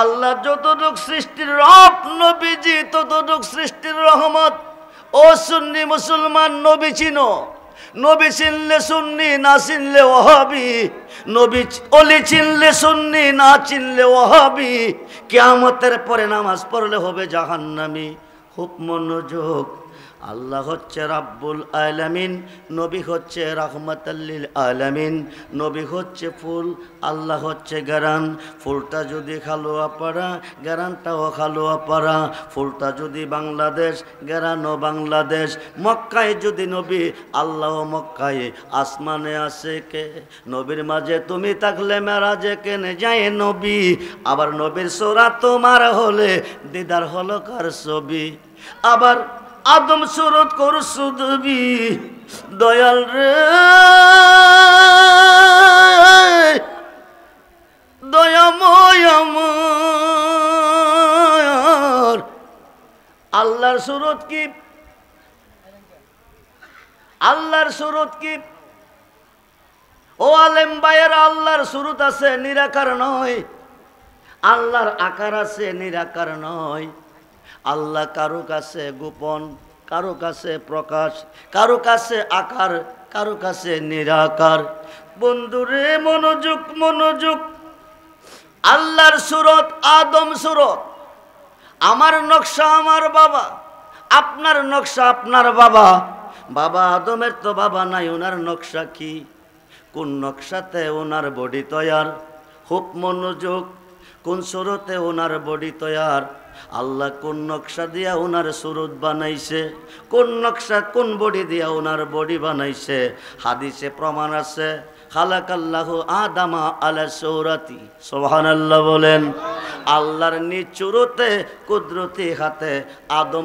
আল্লাহ যতটুক সৃষ্টির রব, নবীজি ততটুক সৃষ্টির রহমত। ও সুন্নি মুসলমান, নবী চিনো। নবী চিনলে সুন্নি, না চিনলে ওয়াহাবি। নবী অলি চিনলে সুন্নি, না চিনলে ওয়াহাবি। কিয়ামতের পরে নামাজ পড়লে হবে জাহান্নামী। খুব মনোযোগ। আল্লাহ হচ্ছে রাব্বুল আলামিন, নবী হচ্ছে রাহমাতাল লিল আলামিন। নবী হচ্ছে ফুল, আল্লাহ হচ্ছে গারান। ফুলটা যদি খালোয়া পাড়া, গারানটাও খালোয়া পাড়া। ফুলটা যদি বাংলাদেশ, গারানও বাংলাদেশ। মক্কায় যদি নবী, আল্লাহ মক্কায়। আসমানে আছে কে? নবীর মাঝে তুমি থাকলে মেরাজে কেনে যায় নবী। আবার নবীর সোরা তোমার হলে দিদার হলো কার ছবি? আবার আদম সুরত করছু দেবী, দয়াল রে দয়াময় আমার। আল্লাহর সুরত কি? আল্লাহর সুরত কি? ও আলেম ভাইয়েরা, আল্লাহর সুরত আছে, নিরাকার নয়। আল্লাহর আকার আছে, নিরাকার নয়। আল্লাহ কারো কাছে গোপন, কারো কাছে প্রকাশ, কারো কাছে আকার, কারো কাছে নিরাকার। বন্ধুরে মনোযোগ, মনোযোগ। আল্লাহর সুরত, আদম সুরত। আমার নকশা আমার বাবা, আপনার নকশা আপনার বাবা। বাবা আদমের তো বাবা নাই, ওনার নকশা কি? কোন নকশাতে ওনার বডি তৈয়ার? খুব মনোযোগ। কোন সুরতে ওনার বডি তৈয়ার? আল্লাহ কোন নকশা দিয়া ওনার সুরত বানাইছে? কোন নকশা, কোন বডি দিয়া ওনার বডি বানাইছে? হাদিসে প্রমাণ আছে, খালাকাল্লাহু আদামা আলা সূরাতি। সুবহানাল্লাহ বলেন। আল্লাহর নিজ সুরতে কুদরতি হাতে আদম